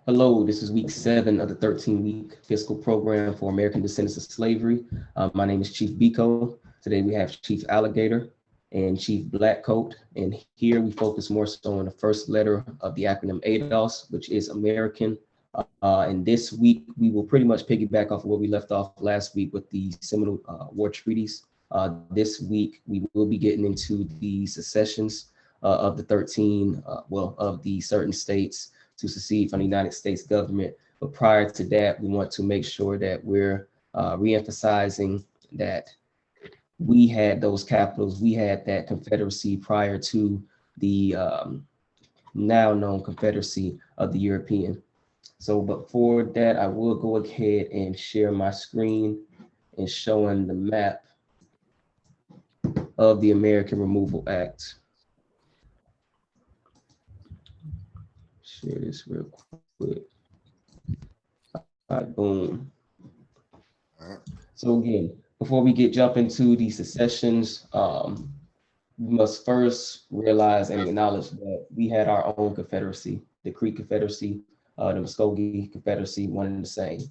Hello, this is week 7 of the 13-week fiscal program for American Descendants of Slavery. My name is Chief Biko. Today we have Chief Alligator and Chief Blackcoat. And here we focus more so on the first letter of the acronym ADOS, which is American. And this week we will pretty much piggyback off of where we left off last week with the Seminole War Treaties. This week we will be getting into the secessions of the 13, of the certain states to secede from the United States government. But prior to that, we want to make sure that we're reemphasizing that we had those capitals, we had that Confederacy prior to the now known Confederacy of the European. So before that, I will go ahead and share my screen and showing the map of the American Removal Act. Share this real quick. All right, boom. All right. So again, before we jump into the secessions, we must first realize and acknowledge that we had our own Confederacy, the Creek Confederacy, the Muskogee Confederacy, one and the same.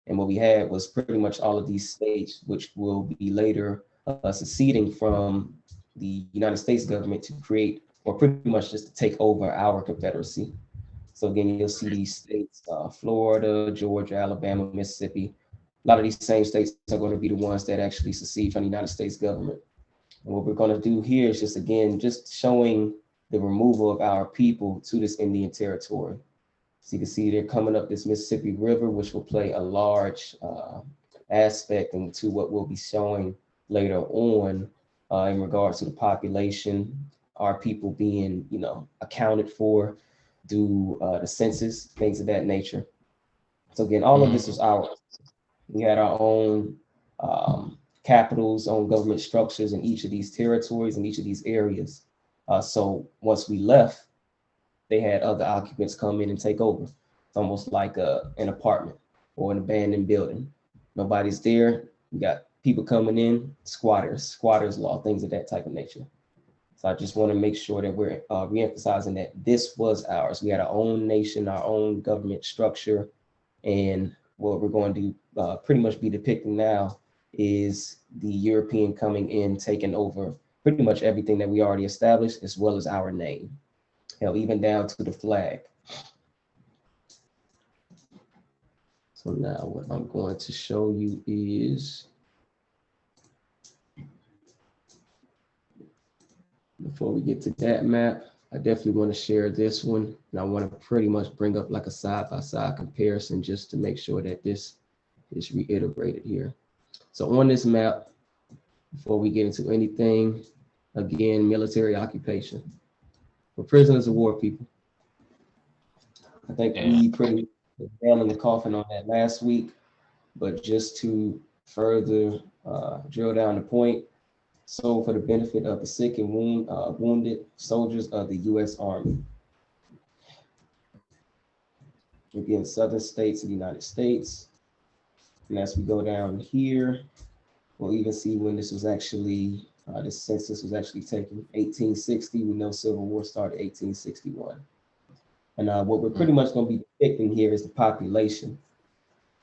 And what we had was pretty much all of these states, which will be later seceding from the United States government to create, or pretty much just to take over our Confederacy. So again, you'll see these states, Florida, Georgia, Alabama, Mississippi. A lot of these same states are going to be the ones that actually secede from the United States government. And what we're going to do here is just showing the removal of our people to this Indian territory. So you can see they're coming up this Mississippi River, which will play a large aspect into what we'll be showing later on in regards to the population, our people being, accounted for through the census, things of that nature. So again, all of this was ours. We had our own capitals, own government structures in each of these territories, in each of these areas. So once we left, they had other occupants come in and take over. It's almost like an apartment or an abandoned building. Nobody's there. We got people coming in, squatters law, things of that type of nature. So I just want to make sure that we're reemphasizing that this was ours. We had our own nation, our own government structure. And what we're going to pretty much be depicting now is the European coming in, taking over pretty much everything that we already established, as well as our name. Hell, even down to the flag. So now what I'm going to show you is, before we get to that map, I definitely want to share this one. And I want to pretty much bring up like a side-by-side comparison just to make sure that this is reiterated here. So on this map, before we get into anything, again, military occupation. For prisoners of war people. I think we pretty much nailed in the coffin on that last week, but just to further drill down the point, so for the benefit of the sick and wounded soldiers of the U.S. Army. Again, southern states of the United States. And as we go down here, we'll even see when this was actually, this census was actually taken, 1860. We know Civil War started 1861. And what we're pretty much going to be depicting here is the population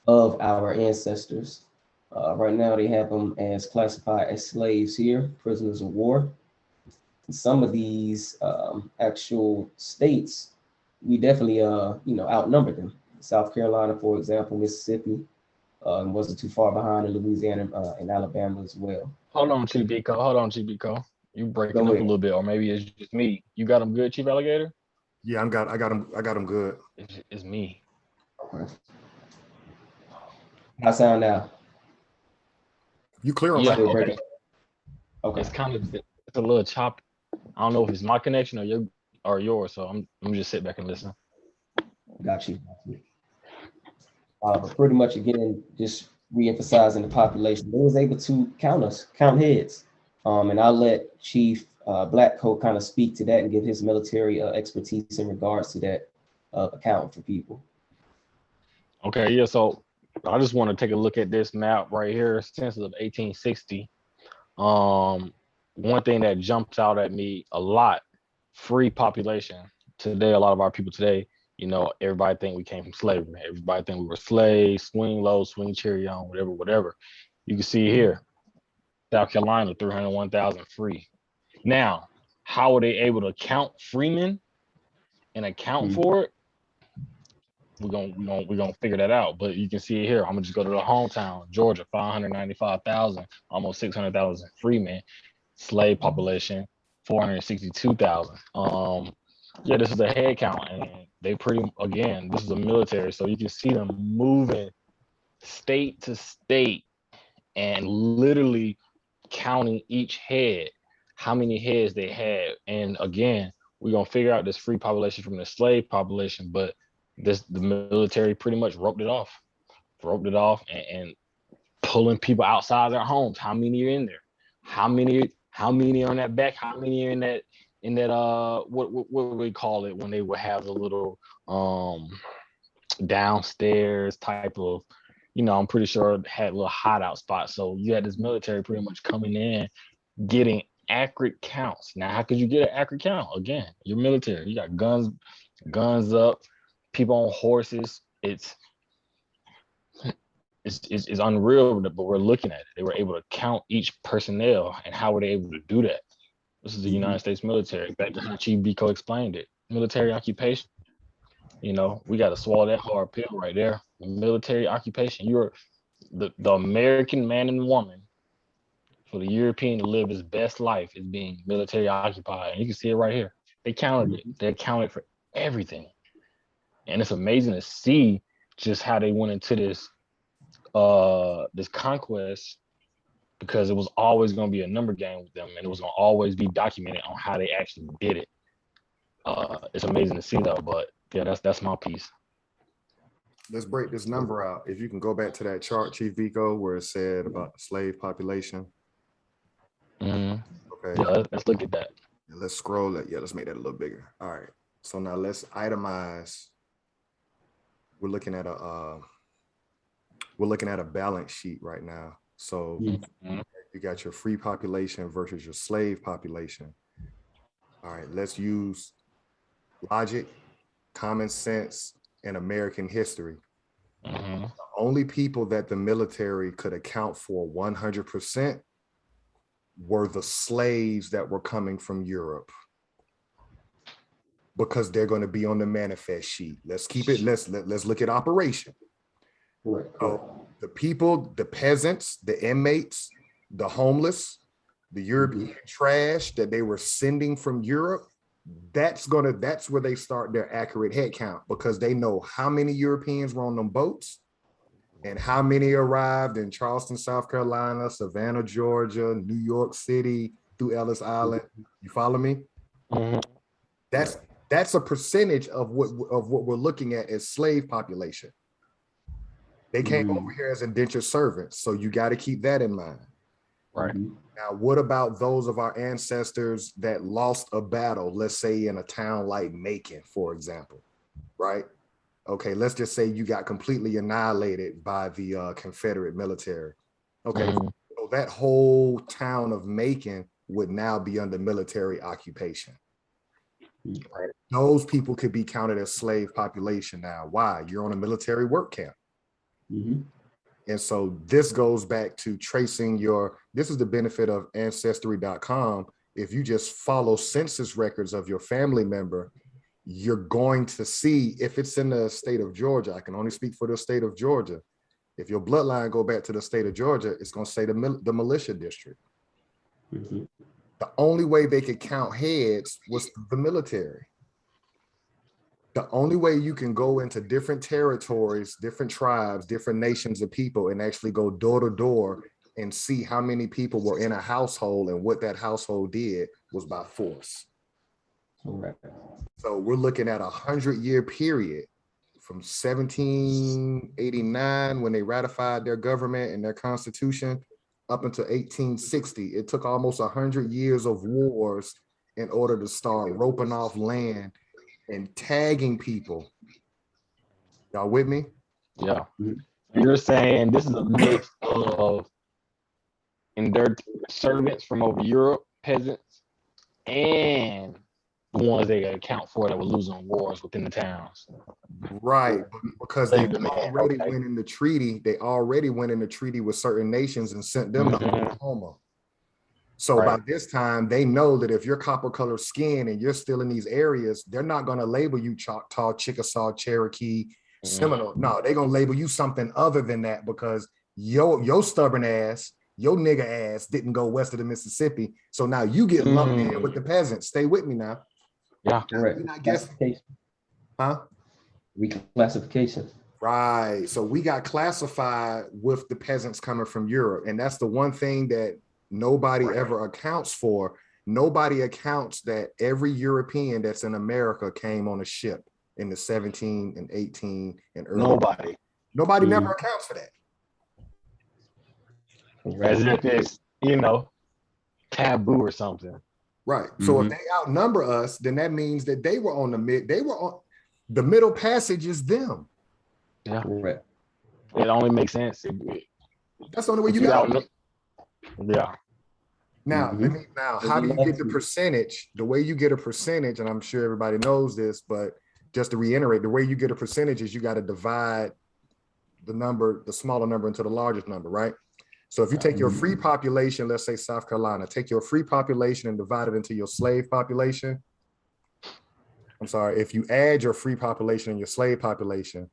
of our ancestors. Right now, they have them as classified as slaves here, prisoners of war. And some of these actual states, we definitely, outnumber them. South Carolina, for example, Mississippi wasn't too far behind, in Louisiana and Alabama as well. Hold on, Chief Biko. You breaking up a little bit, or maybe it's just me. You got them good, Chief Alligator? Yeah, I got them good. It's me. Okay. How I sound now? You clear? Yeah, right? Okay. It's a little choppy. I don't know if it's my connection or yours, so I'm just sit back and listen. Got you. But pretty much again, just re-emphasizing the population. They was able to count heads. And I'll let Chief Blackcoat kind of speak to that and give his military expertise in regards to that accounting for people. Okay, yeah, so I just want to take a look at this map right here, census of 1860. One thing that jumps out at me a lot, free population. Today, a lot of our people today You know, everybody think we came from slavery. Everybody think we were slaves, swing low, swing cherry on, whatever, whatever. You can see here, South Carolina, 301,000 free. Now, how were they able to count freemen and account for it? We're gonna figure that out. But you can see it here. I'm gonna just go to the hometown, Georgia, 595,000, almost 600,000 freemen, slave population, 462,000. Yeah, this is a head count, and they this is a military, so you can see them moving state to state and literally counting each head, how many heads they had. And again, we're gonna figure out this free population from the slave population, but the military pretty much roped it off and pulling people outside their homes. How many are in there? How many are on that back? How many are in that what would we call it when they would have the little downstairs type of, you know, I'm pretty sure it had a little hideout spot. So you had this military pretty much coming in, getting accurate counts. Now, how could you get an accurate count? Again, you're military. You got guns up, people on horses. It's unreal, but we're looking at it. They were able to count each personnel, and how were they able to do that? This is the United States military. Back to how Chief Biko explained it. Military occupation. You know, we got to swallow that hard pill right there. Military occupation. You're the American man and woman. For the European to live his best life is being military occupied. And you can see it right here. They counted it. They accounted for everything. And it's amazing to see just how they went into this conquest, because it was always going to be a number game with them, and it was going to always be documented on how they actually did it. It's amazing to see though, but yeah, that's my piece. Let's break this number out. If you can go back to that chart, Chief Vico, where it said about the slave population. Okay. Yeah, let's look at that. Let's scroll that. Yeah, let's make that a little bigger. All right. So now let's itemize. We're looking at a balance sheet right now. So you got your free population versus your slave population. All right, let's use logic, common sense, and American history. The only people that the military could account for 100% were the slaves that were coming from Europe, because they're going to be on the manifest sheet. Let's keep it. Let's look at operation. Right. So the people, the peasants, the inmates, the homeless, the European trash that they were sending from Europe, that's where they start their accurate head count, because they know how many Europeans were on them boats and how many arrived in Charleston, South Carolina, Savannah, Georgia, New York City, through Ellis Island. You follow me? That's a percentage of what we're looking at as slave population. They came over here as indentured servants, so you got to keep that in mind. Right. Now, what about those of our ancestors that lost a battle, let's say in a town like Macon, for example, right? Okay, let's just say you got completely annihilated by the Confederate military. Okay, so that whole town of Macon would now be under military occupation. Right. Those people could be counted as slave population now. Why? You're on a military work camp. And so this goes back to tracing this is the benefit of ancestry.com. If you just follow census records of your family member, you're going to see, if it's in the state of Georgia, I can only speak for the state of Georgia. If your bloodline go back to the state of Georgia, it's going to say the militia district. The only way they could count heads was the military. The only way you can go into different territories, different tribes, different nations of people, and actually go door to door and see how many people were in a household and what that household did was by force. So we're looking at 100-year period from 1789, when they ratified their government and their constitution, up until 1860. It took almost 100 years of wars in order to start roping off land and tagging people. Y'all with me? Yeah. You're saying this is a mix of indentured servants from over Europe, peasants, and the ones they account for that were losing wars within the towns. Right, because Slave they demand, already okay. went in the treaty. They already went in the treaty with certain nations and sent them to Mhm. Oklahoma. So by Right. this time, they know that if you're copper colored skin and you're still in these areas, they're not going to label you Choctaw, Chickasaw, Cherokee, Seminole. No, they're going to label you something other than that because your stubborn ass, your nigga ass didn't go west of the Mississippi. So now you get lumped in with the peasants. Stay with me now. Yeah. Correct. You're not guessing. Classification. Huh? Reclassification. Right. So we got classified with the peasants coming from Europe. And that's the one thing that nobody ever accounts for. Nobody accounts that every European that's in America came on a ship in the 17 and 18 and early. Nobody never accounts for that. As if it's, taboo or something. Right. So if they outnumber us, then that means that they were on the middle passage is them. Yeah. Correct. It only makes sense. That's the only way you got. Yeah. Now, how do you get the percentage? The way you get a percentage, and I'm sure everybody knows this, but just to reiterate, the way you get a percentage is you got to divide the smaller number into the largest number, right? So if you take your free population, let's say South Carolina, take your free population and divide it into your slave population. I'm sorry, if you add your free population and your slave population,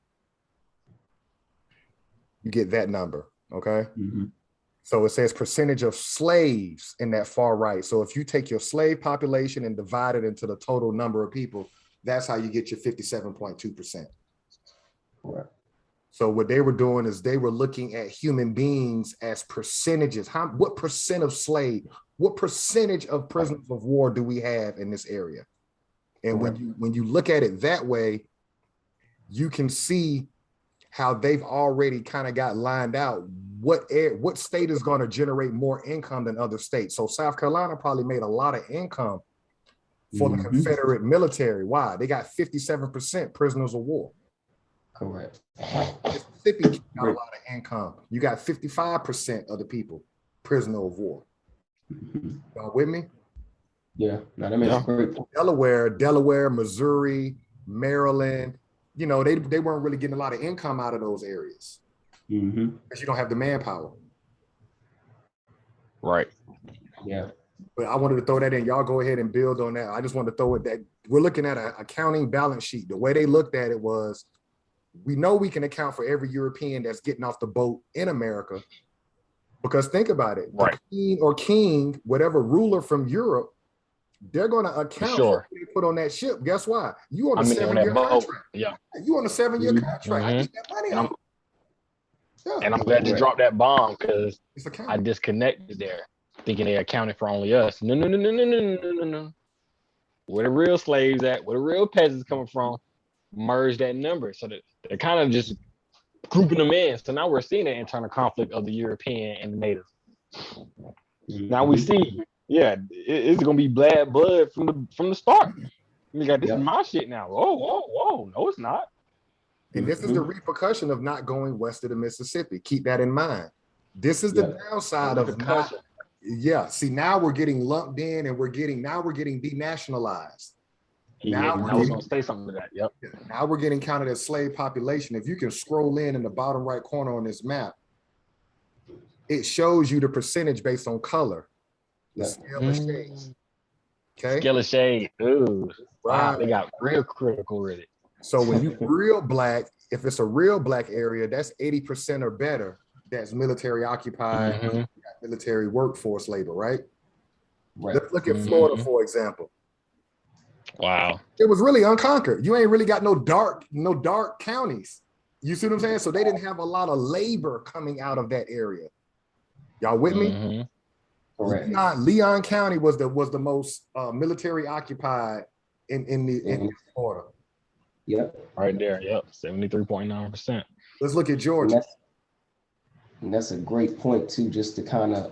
you get that number, okay? So it says percentage of slaves in that far right. So if you take your slave population and divide it into the total number of people, that's how you get your 57.2%. Right. So what they were doing is they were looking at human beings as percentages. What percent of slave, what percentage of prisoners of war do we have in this area? And when you look at it that way, you can see how they've already kind of got lined out what state is going to generate more income than other states. So South Carolina probably made a lot of income for the Confederate military. Why? They got 57% prisoners of war. Correct. Mississippi got a lot of income. You got 55% of the people prisoner of war. Y'all with me? Yeah. Now that makes great. Delaware, Missouri, Maryland, they weren't really getting a lot of income out of those areas because you don't have the manpower. Right. Yeah. But I wanted to throw that in. Y'all go ahead and build on that. I just wanted to throw it that we're looking at an accounting balance sheet. The way they looked at it was, we know we can account for every European that's getting off the boat in America. Because think about it, the queen or king, whatever ruler from Europe, they're going to account for what they put on that ship. Guess why? You on a 7-year contract. Yeah. You on a 7-year contract. I get that money. And I'm glad you dropped that bomb because I disconnected there, thinking they accounted for only us. No. Where the real slaves at? Where the real peasants coming from? Merge that number. So that they're kind of just grouping them in. So now we're seeing the internal conflict of the European and the native. Now we see, it's gonna be bad blood from the start. We got this is my shit now. Whoa, no, it's not. And this is the repercussion of not going west of the Mississippi. Keep that in mind. This is the downside of not. Yeah. See, now we're getting lumped in, and we're getting denationalized. Now I was gonna say something to that. Yep. Now we're getting counted as slave population. If you can scroll in the bottom right corner on this map, it shows you the percentage based on color. The scale of shades. Okay. Scale of shade. Ooh. Right. Wow, they got real critical with it. So when you real black, if it's a real black area, that's 80% or better. That's military occupied, military workforce labor, right? Let's look at Florida, for example. Wow. It was really unconquered. You ain't really got no dark counties. You see what I'm saying? So they didn't have a lot of labor coming out of that area. Y'all with me? Correct. Leon County was the most military occupied in Florida. Yep. Right there. Yep. 73.9%. Let's look at Georgia. And that's a great point too, just to kind of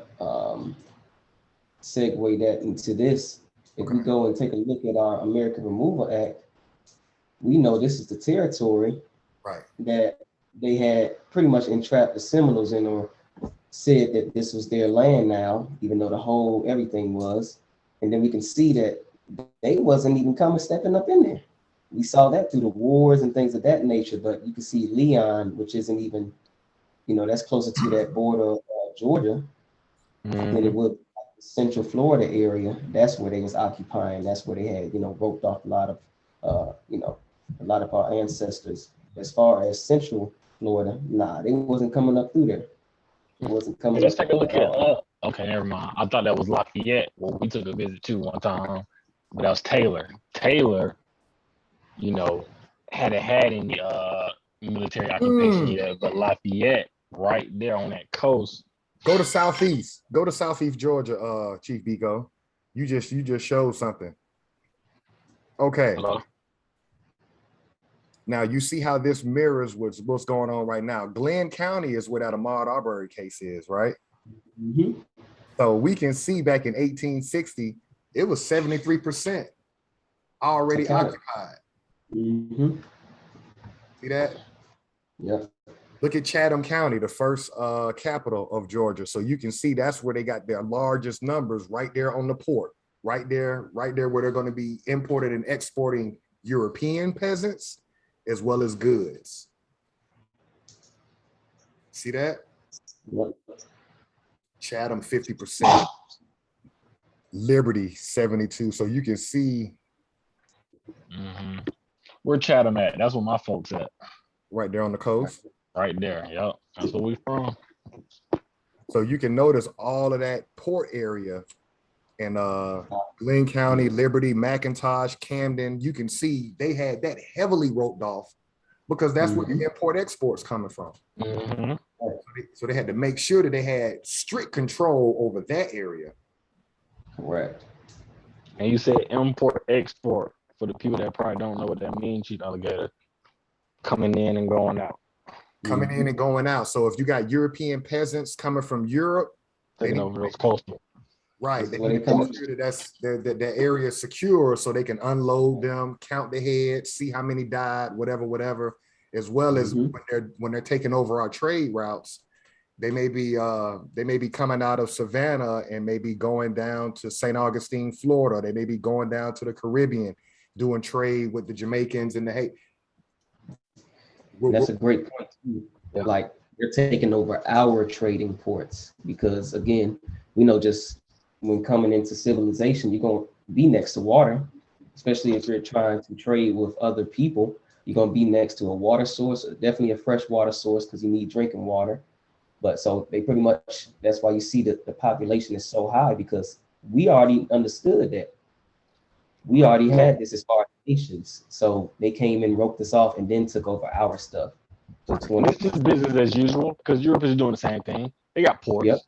segue that into this. If we go and take a look at our American Removal Act, we know this is the territory that they had pretty much entrapped the Seminoles in, or said that this was their land now, even though everything was. And then we can see that they wasn't even stepping up in there. We saw that through the wars and things of that nature, but you can see Leon, which isn't even, that's closer to that border of Georgia than it would Central Florida area. That's where they was occupying. That's where they had, roped off a lot of, a lot of our ancestors. As far as Central Florida, nah, they wasn't coming up through there. It wasn't coming. Let's take a look at. Okay, never mind. I thought that was Lafayette. Well, we took a visit too one time, but that was Taylor. Taylor, hadn't had any military occupation yet, but Lafayette, right there on that coast. Go to Southeast. Go to Southeast Georgia, Chief Biko. You just showed something. Okay. Hello? Now you see how this mirrors what's going on right now. Glenn County is where that Ahmaud Arbery case is, right? Mm-hmm. So we can see back in 1860, it was 73% already occupied. Mm-hmm. See that? Yeah. Look at Chatham County, the first capital of Georgia. So you can see that's where they got their largest numbers, right there on the port, right there where they're going to be imported and exporting European peasants as well as goods. See that? Yep. Chatham 50%, Liberty 72. So you can see where Chatham at. That's where my folks at. Right there on the coast. Right there. Yep. That's where we from. So you can notice all of that port area in Glenn County, Liberty, McIntosh, Camden. You can see they had that heavily roped off because that's where the import exports coming from. Mm-hmm. So they had to make sure that they had strict control over that area. Correct. And you said import export for the people that probably don't know what that means, Chief Alligator. Coming in and going out. Coming in and going out. So if you got European peasants coming from Europe, taking over those coastal. Right. They need to make sure that that area is secure so they can unload them, count the heads, see how many died, whatever, as well as when they're taking over our trade routes, they may be coming out of Savannah and maybe going down to St. Augustine, Florida. They may be going down to the Caribbean, doing trade with the Jamaicans and the Haiti. That's a great point too. Yeah. Like they're taking over our trading ports because again, we know just when coming into civilization, you're going to be next to water, especially if you're trying to trade with other people. You're going to be next to a water source, definitely a fresh water source because you need drinking water. But so they pretty much, that's why you see that the population is so high because we already understood that. We already had this as far as nations. So they came and roped us off and then took over our stuff. So it's just business as usual because Europe is doing the same thing. They got ports,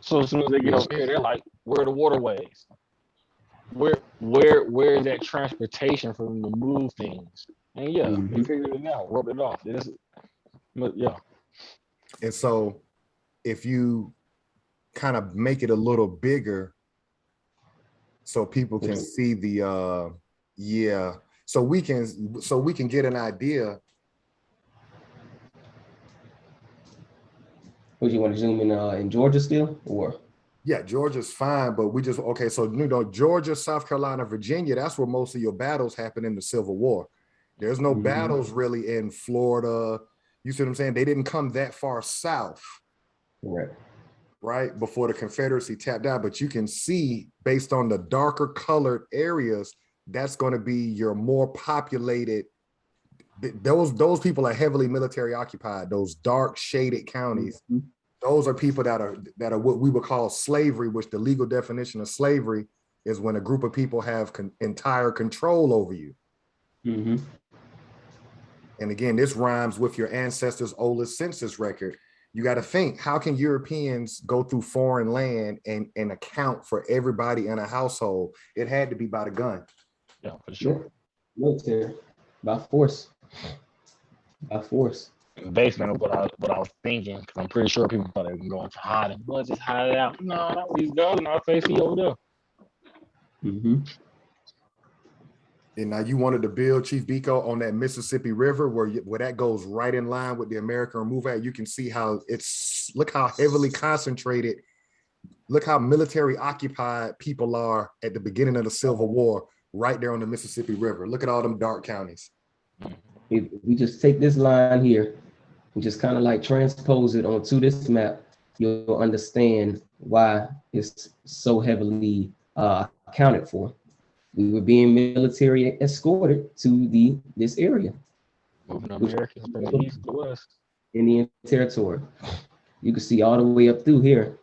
So as soon as they get over here, they're like, where are the waterways? Where is that transportation for them to move things? And they figured it out, roped it off. And so if you kind of make it a little bigger so people can see the so we can get an idea. Would you want to zoom in Georgia still, or? Yeah, Georgia's fine, but we just so Georgia, South Carolina, Virginia, that's where most of your battles happen in the Civil War. There's no battles really in Florida. You see what I'm saying? They didn't come that far south. Correct. Right before the Confederacy tapped out, but you can see based on the darker colored areas, that's going to be your more populated. Those people are heavily military occupied. Those dark shaded counties, those are people that are what we would call slavery, which the legal definition of slavery is when a group of people have entire control over you. And again, this rhymes with your ancestors' oldest census record. You got to think, how can Europeans go through foreign land and account for everybody in a household? It had to be by the gun. Yeah, for sure. Military, by force. By force. Basement of what I was thinking, because I'm pretty sure people thought they were going to hide it. Well, just hide it out. No, not with these guns in our face. He over there. And now you wanted to build, Chief Biko, on that Mississippi River where that goes right in line with the American Remove Act. You can see how look how heavily concentrated Look how military occupied people are at the beginning of the Civil War, right there on the Mississippi River. Look at all them dark counties. If we just take this line here and just kind of like transpose it onto this map, you'll understand why it's so heavily accounted for. We were being military escorted to this area. Moving Americans from the east to west. Indian territory. You can see all the way up through here.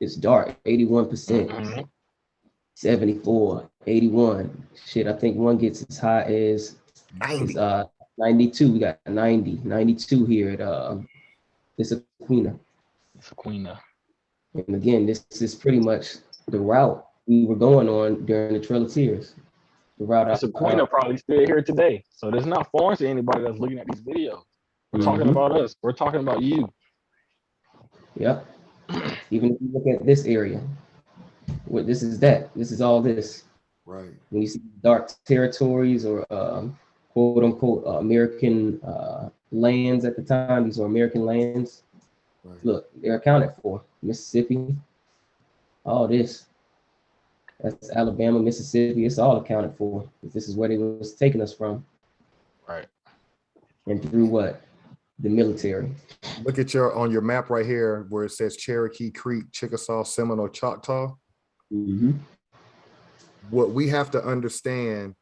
It's dark, 81%, 74, 81. Shit, I think one gets as high as 92. We got 90, 92 here at Issaquena. And again, this is pretty much the route we were going on during the Trail of Tears. The route Issaquena probably still here today. So there's not foreign to anybody that's looking at these videos. We're talking about us. We're talking about you. Yep. Even if you look at this area, what this is all this. Right. When you see dark territories or quote unquote American lands at the time, these are American lands. Right. Look, they're accounted for. Mississippi, all this. That's Alabama, Mississippi. It's all accounted for. This is where they was taking us from. Right. And through what? The military. Look at on your map right here where it says Cherokee, Creek, Chickasaw, Seminole, Choctaw. What we have to understand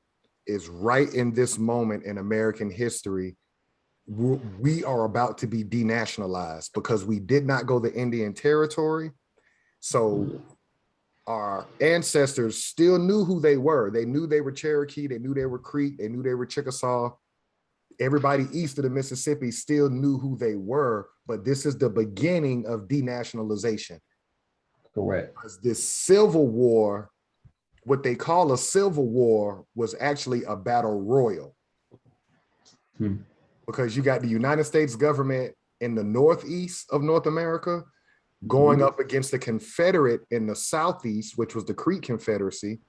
is right in this moment in American history, we are about to be denationalized because we did not go the Indian Territory. So our ancestors still knew who they were. They knew they were Cherokee. They knew they were Creek. They knew they were Chickasaw. Everybody east of the Mississippi still knew who they were, but this is the beginning of denationalization. Correct. Because this Civil War, what they call a Civil War, was actually a battle royal. Because you got the United States government in the northeast of North America going up against the Confederate in the southeast, which was the Creek Confederacy.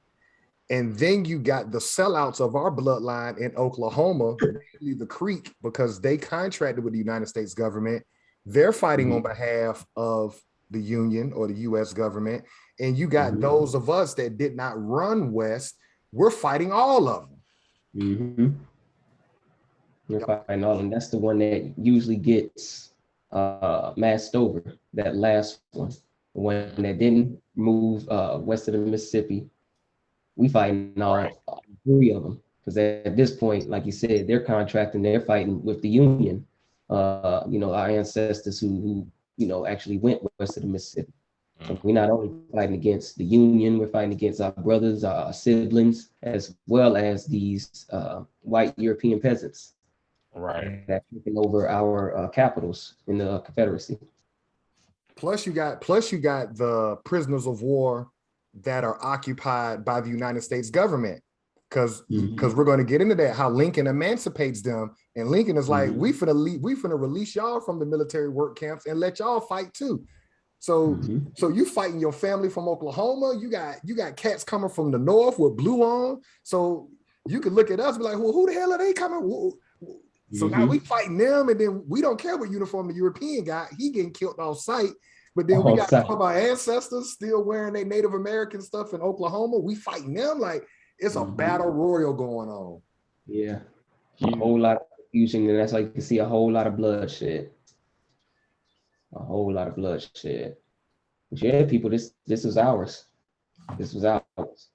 And then you got the sellouts of our bloodline in Oklahoma, mainly the Creek, because they contracted with the United States government. They're fighting on behalf of the Union or the US government. And you got those of us that did not run west. We're fighting all of them. We're fighting all of them. That's the one that usually gets masked over, that last one. The one that didn't move west of the Mississippi. We fighting all three of them because at this point, like you said, they're contracting, they're fighting with the Union. Our ancestors who actually went west of the Mississippi. So we're not only fighting against the Union, we're fighting against our brothers, our siblings, as well as these white European peasants. Right. That taking over our capitals in the Confederacy. Plus you got the prisoners of war that are occupied by the United States government. Because we're going to get into that, how Lincoln emancipates them. And Lincoln is like, we finna release y'all from the military work camps and let y'all fight too. So you fighting your family from Oklahoma. You got cats coming from the north with blue on. So you could look at us and be like, well, who the hell are they coming? So now we fighting them, and then we don't care what uniform the European got. He getting killed off site. But then we got some of our ancestors still wearing their Native American stuff in Oklahoma. We fighting them like it's a battle royal going on. Yeah. A whole lot of confusion, and that's why you can see a whole lot of bloodshed. A whole lot of bloodshed. But yeah, people, this is ours. This was ours.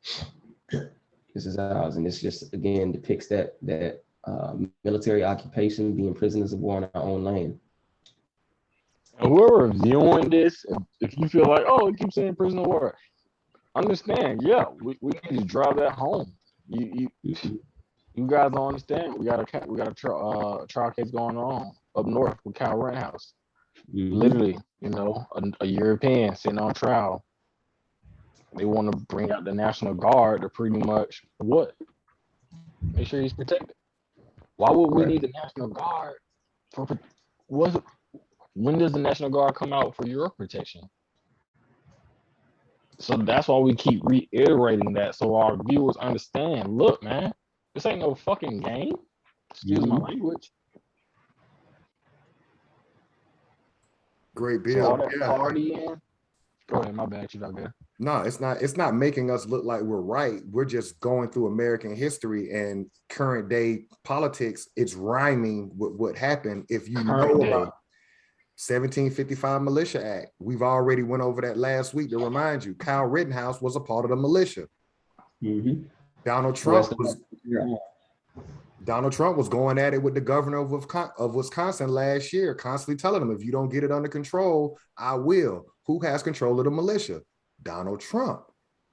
This is ours. And this just again depicts that military occupation, being prisoners of war on our own land. And whoever viewing this, if you feel like, oh, you keep saying prisoner of war, understand, yeah, we need to drive that home. You guys don't understand. We got a trial case going on up north with Cal Renthouse. Literally, a European sitting on trial. They want to bring out the National Guard to pretty much what? Make sure he's protected. Why would we need the National Guard when does the National Guard come out for your protection? So that's why we keep reiterating that so our viewers understand. Look, man, this ain't no fucking game. Excuse my language. Great So bill. all that partying, Go ahead, my bad, you Alligator. No, it's not making us look like we're right. We're just going through American history and current day politics. It's rhyming with what happened. If you know about 1755 Militia Act, we've already went over that last week to remind you. Kyle Rittenhouse was a part of the militia. Mm-hmm. Donald Trump was going at it with the governor of Wisconsin last year, constantly telling him, if you don't get it under control, I will. Who has control of the militia? Donald Trump.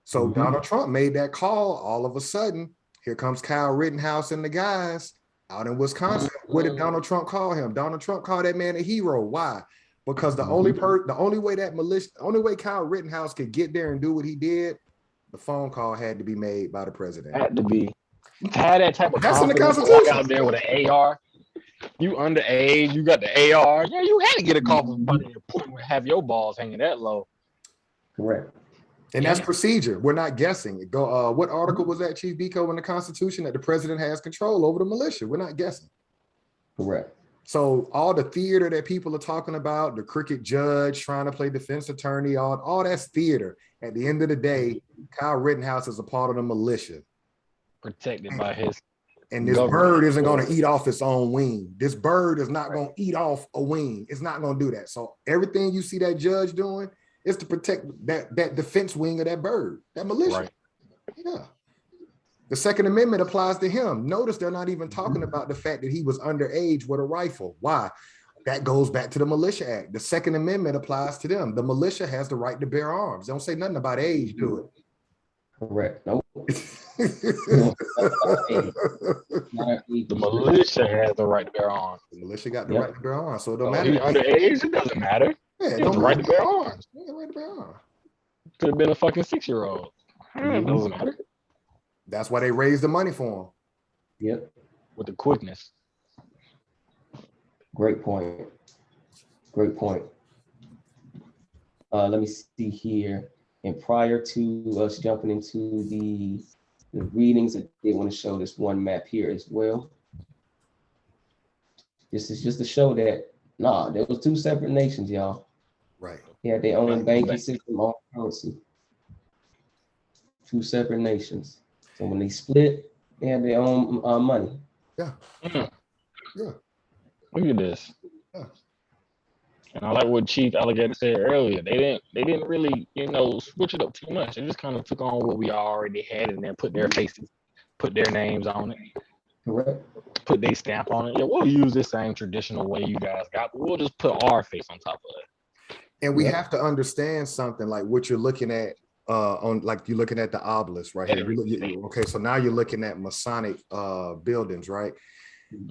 So Donald Trump made that call. All of a sudden, here comes Kyle Rittenhouse and the guys out in Wisconsin. What did Donald Trump call him? Donald Trump called that man a hero. Why? Because the only way Kyle Rittenhouse could get there and do what he did, the phone call had to be made by the president. Had to be. Had that type of That's in the confidence, Constitution. walk out there with an AR. You underage, you got the AR. Yeah, you had to get a call from somebody to point where have your balls hanging that low. Correct. And that's procedure. We're not guessing. What article was that, Chief Biko, in the Constitution, that the president has control over the militia? We're not guessing. Correct. So all the theater that people are talking about, the crooked judge trying to play defense attorney, all that's theater. At the end of the day, Kyle Rittenhouse is a part of the militia. Protected by his. And this bird isn't going to eat off its own wing. This bird is not going to eat off a wing. It's not going to do that. So everything you see that judge doing is to protect that defense wing of that bird, that militia. Right. Yeah. The Second Amendment applies to him. Notice they're not even talking about the fact that he was underage with a rifle. Why? That goes back to the Militia Act. The Second Amendment applies to them. The militia has the right to bear arms. They don't say nothing about age, do it. Correct. Nope. The militia has the right to bear arms. The militia got the right to bear arms, so it don't He matter. underage, it doesn't matter. Yeah, He has the right to bear arms. Yeah, right to bear arms. Could have been a fucking 6-year-old. It doesn't matter. That's why they raised the money for him. Yep. With the quickness. Great point. Great point. Let me see here. And prior to us jumping into the readings, I did want to show this one map here as well. This is just to show that, there was two separate nations, y'all. Right. They had their own banking system, own currency. Two separate nations. So when they split, they had their own money. Yeah. Yeah. Yeah. Look at this. Yeah. And I like what Chief Alligator said earlier. They didn't really, switch it up too much. They just kind of took on what we already had and then put their faces, put their names on it. Correct. Put their stamp on it. Yeah, we'll use the same traditional way you guys got, but we'll just put our face on top of it. And we have to understand something like what you're looking at you're looking at the obelisk right here. Okay, so now you're looking at Masonic buildings, right?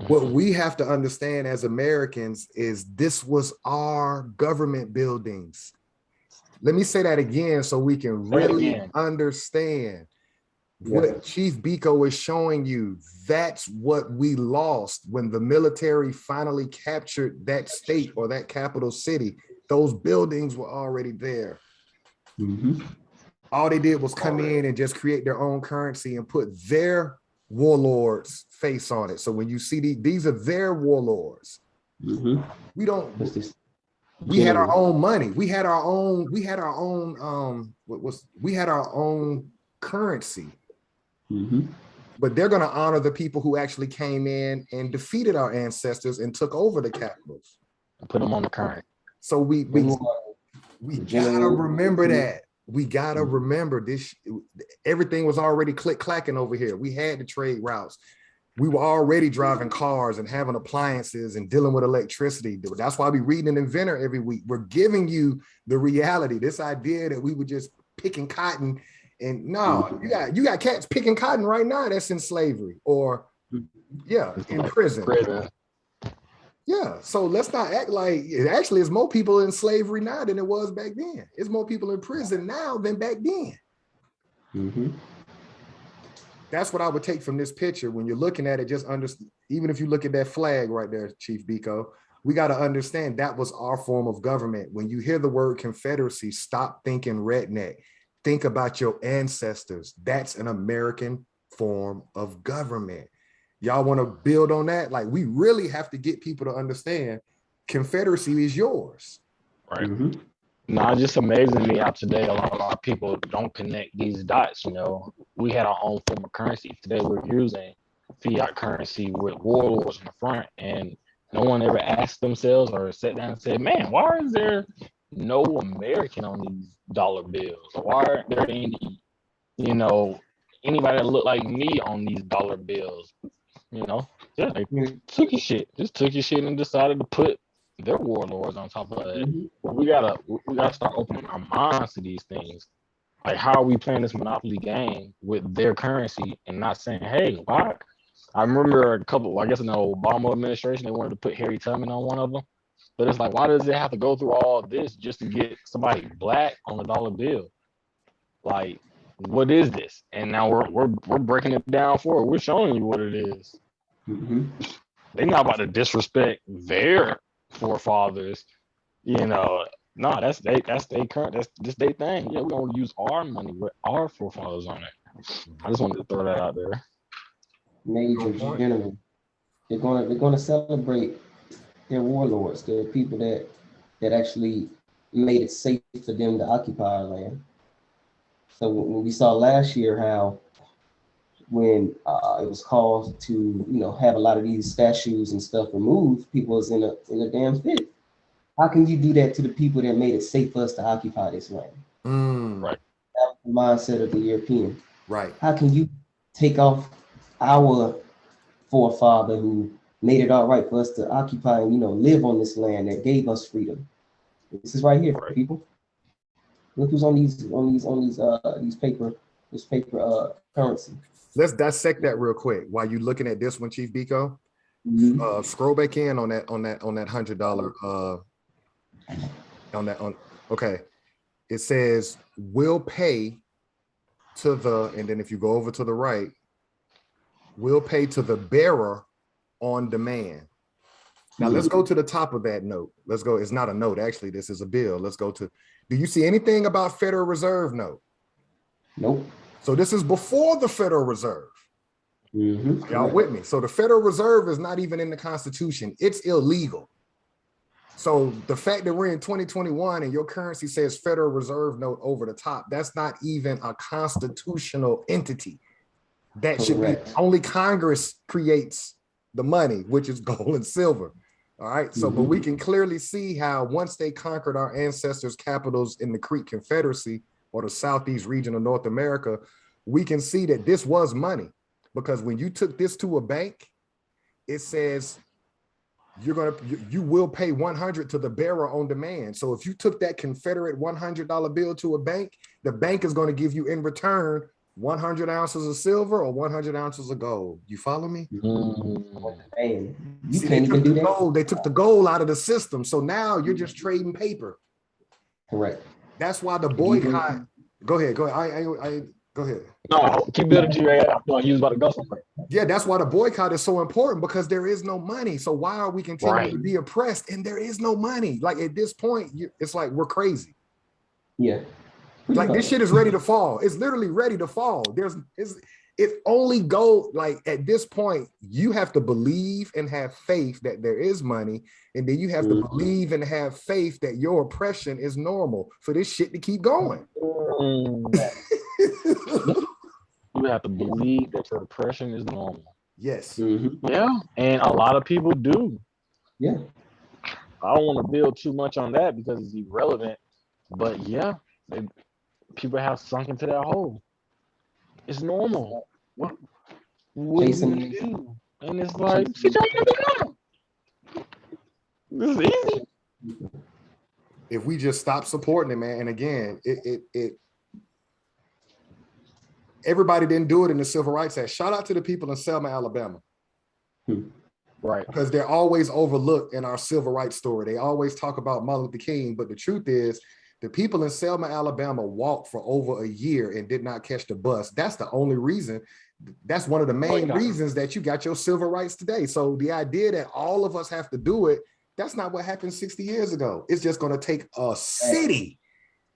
What we have to understand as Americans is this was our government buildings. Let me say that again so we can really understand what Chief Biko is showing you. That's what we lost when the military finally captured that state or that capital city. Those buildings were already there. All they did was come in and just create their own currency and put their warlords face on it. So when you see these are their warlords. We had our own money. We had our own currency. But they're going to honor the people who actually came in and defeated our ancestors and took over the capitals. Put them on the current. So we gotta remember that. We gotta remember this. Everything was already click-clacking over here. We had the trade routes. We were already driving cars and having appliances and dealing with electricity. That's why we read an Inventor every week. We're giving you the reality. This idea that we were just picking cotton, and no, you got cats picking cotton right now that's in slavery or in prison. Yeah, so let's not act like it actually is more people in slavery now than it was back then. It's more people in prison now than back then. That's what I would take from this picture. When you're looking at it, just understand, even if you look at that flag right there, Chief Biko, we got to understand that was our form of government. When you hear the word Confederacy, stop thinking redneck. Think about your ancestors. That's an American form of government. Y'all want to build on that? Like, we really have to get people to understand Confederacy is yours. Right. No, it's just amazing me how today a lot of our people don't connect these dots. You know, we had our own form of currency. Today we're using fiat currency with warlords in the front, and no one ever asked themselves or sat down and said, "Man, why is there no American on these dollar bills? Why aren't there any, you know, anybody that look like me on these dollar bills?" You know, yeah, they took your shit, just took your shit and decided to put their warlords on top of it. Mhm. But we gotta start opening our minds to these things. Like, how are we playing this monopoly game with their currency and not saying, "Hey, why?" I remember a couple, I guess in the Obama administration, they wanted to put Harry Tubman on one of them. But it's like, why does it have to go through all this just to get somebody black on a dollar bill? Like, what is this? And now we're breaking it down for it. We're showing you what it is. Mhm. They're not about to disrespect their forefathers. You know, no, that's they current. That's just their thing. Yeah, we don't use our money with our forefathers on it. I just wanted to throw that out there. Major Good point. general. They're gonna celebrate their warlords. They're people that actually made it safe for them to occupy our land. So when we saw last year how when it was called to have a lot of these statues and stuff removed, people was in a damn fit. How can you do that to the people that made it safe for us to occupy this land? Right. That was the mindset of the European. Right. How can you take off our forefather who made it all right for us to occupy and live on this land that gave us freedom? This is right here, Right. people. Look who's on these paper currency. Let's dissect that real quick. While you looking at this one, Chief Biko, Mhm. scroll back in on that $100 okay. It says will pay to the, and then if you go over to the right, will pay to the bearer on demand. Now let's go to the top of that note. Let's go. It's not a note, actually. This is a bill. Let's go to, do you see anything about Federal Reserve note? Nope. So this is before the Federal Reserve. Mm-hmm. Y'all with me? So the Federal Reserve is not even in the Constitution. It's illegal. So the fact that we're in 2021 and your currency says Federal Reserve note over the top, that's not even a constitutional entity. That should be, only Congress creates the money, which is gold and silver. All right. So, but we can clearly see how once they conquered our ancestors' capitals in the Creek Confederacy or the Southeast region of North America, we can see that this was money. Because when you took this to a bank, it says you will pay 100 to the bearer on demand. So if you took that Confederate $100 bill to a bank, the bank is going to give you in return 100 ounces of silver or 100 ounces of gold. You follow me? Man, you See, can't even do that. Gold, they took the gold out of the system. So now you're just trading paper. Correct. That's why the boycott. Go ahead. Go ahead. Go ahead. No, keep building GA. I thought he was about to go somewhere. Yeah, that's why the boycott is so important, because there is no money. So why are we continuing to be oppressed and there is no money? Like at this point, it's like we're crazy. Yeah. Like this shit is ready to fall. It's literally ready to fall. It only go like at this point, you have to believe and have faith that there is money, and then you have to believe and have faith that your oppression is normal for this shit to keep going. You have to believe that your oppression is normal. Yes. Yeah, and a lot of people do. Yeah. I don't want to build too much on that because it's irrelevant, but yeah, people have sunk into that hole. It's normal. What do you do? And it's like, sit down. This is easy. If we just stop supporting it, man. And again, everybody didn't do it in the Civil Rights Act. Shout out to the people in Selma, Alabama. Right. Because they're always overlooked in our civil rights story. They always talk about Martin Luther King, but the truth is, the people in Selma, Alabama walked for over a year and did not catch the bus. That's the only reason. That's one of the main reasons that you got your civil rights today. So the idea that all of us have to do it, that's not what happened 60 years ago. It's just going to take a city.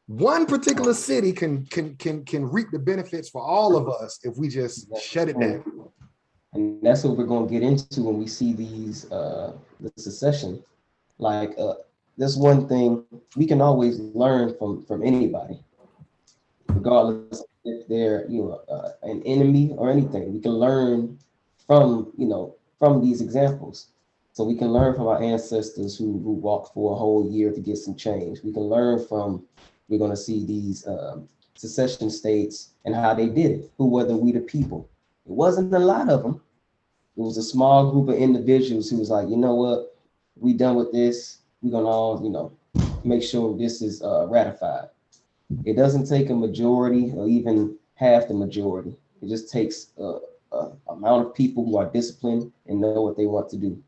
One particular city can reap the benefits for all of us if we just shut it down. And that's what we're going to get into when we see these the secession. Like that's one thing we can always learn from anybody, regardless if they're an enemy or anything. We can learn from from these examples. So we can learn from our ancestors who walked for a whole year to get some change. We can learn from, we're going to see these secession states and how they did it. Who were the we the people? It wasn't a lot of them. It was a small group of individuals who was like, you know what, we done with this. We're gonna all, make sure this is ratified. It doesn't take a majority or even half the majority. It just takes a amount of people who are disciplined and know what they want to do.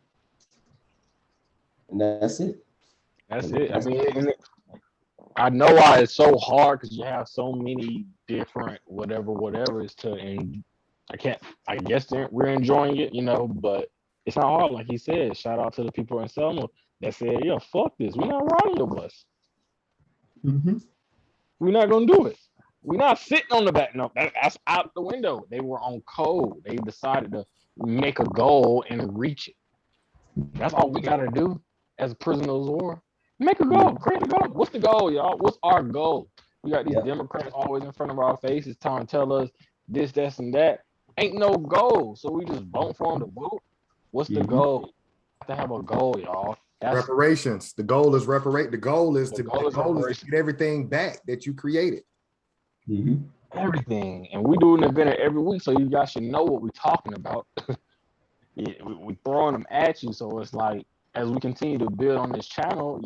And that's it. That's it. I mean, I know why it's so hard because you have so many different whatever's to, and I guess we're enjoying it, but it's not hard. Like he said, shout out to the people in Selma that said, yeah, fuck this. We're not riding your bus. Mm-hmm. We're not going to do it. We're not sitting on the back. No, that's out the window. They were on code. They decided to make a goal and reach it. That's all we got to do as prisoners of war. Make a goal. Create a goal. What's the goal, y'all? What's our goal? We got these Democrats always in front of our faces trying to tell us this, that, and that. Ain't no goal. So we just vote for them to vote. What's the goal? We have to have a goal, y'all. Reparations. The goal is The goal is to get everything back that you created. Mm-hmm. Everything. And we do an event every week, so you guys should know what we're talking about. We're throwing them at you. So it's like, as we continue to build on this channel,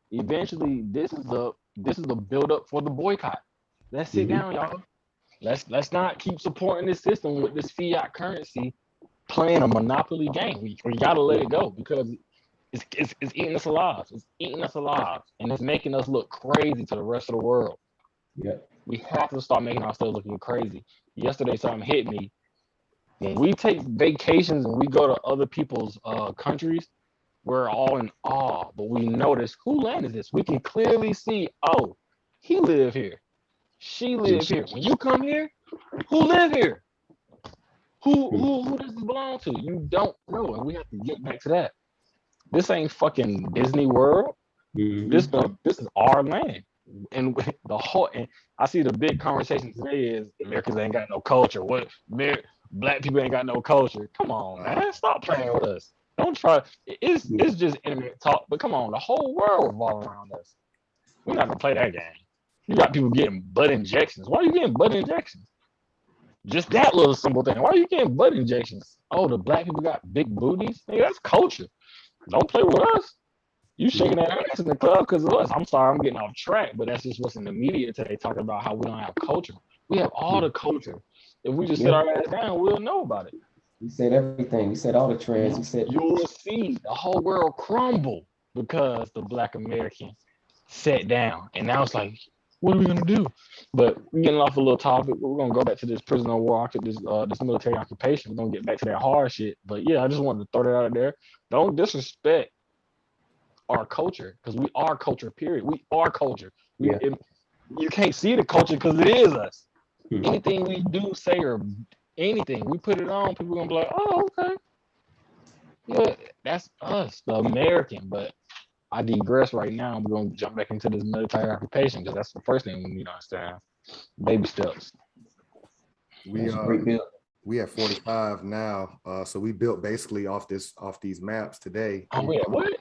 eventually this is a build up for the boycott. Let's sit down, y'all. Let's not keep supporting this system with this fiat currency playing a monopoly game. We gotta let it go because it's eating us alive. It's eating us alive, and it's making us look crazy to the rest of the world. Yeah, we have to start making ourselves looking crazy. Yesterday, something hit me. When we take vacations and we go to other people's countries, we're all in awe. But we notice, who land is this? We can clearly see, oh, he live here. She live here. When you come here, who live here? Who does this belong to? You don't know, and we have to get back to that. This ain't fucking Disney World. This is our land, and and I see the big conversation today is Americans ain't got no culture. Black people ain't got no culture. Come on, man, stop playing with us. Don't try. It's just internet talk, but come on, the whole world revolves around us. We're not gonna play that game. You got people getting butt injections. Why are you getting butt injections? Just that little simple thing. Why are you getting butt injections? Oh, the black people got big booties? Hey, that's culture. Don't play with us. You shaking that ass in the club because of us. I'm sorry, I'm getting off track, but that's just what's in the media today, talking about how we don't have culture. We have all the culture. If we just sit our ass down, we'll know about it. We said everything. We said all the trends. We said you'll see the whole world crumble because the Black American sat down. And now it's like, what are we gonna do? But we're getting off a little topic. We're gonna go back to this prisoner of war, this military occupation. We're gonna get back to that hard shit. But yeah, I just wanted to throw that out there. Don't disrespect our culture because we are culture. Period. We are culture. You can't see the culture because it is us. Anything we do, say, or anything we put it on, people gonna be like, oh, okay, yeah, that's us, the American. But I digress right now. We're gonna jump back into this military occupation because that's the first thing we need to understand. Baby steps. We have 45 now, so we built basically off these maps today. Oh, we had what?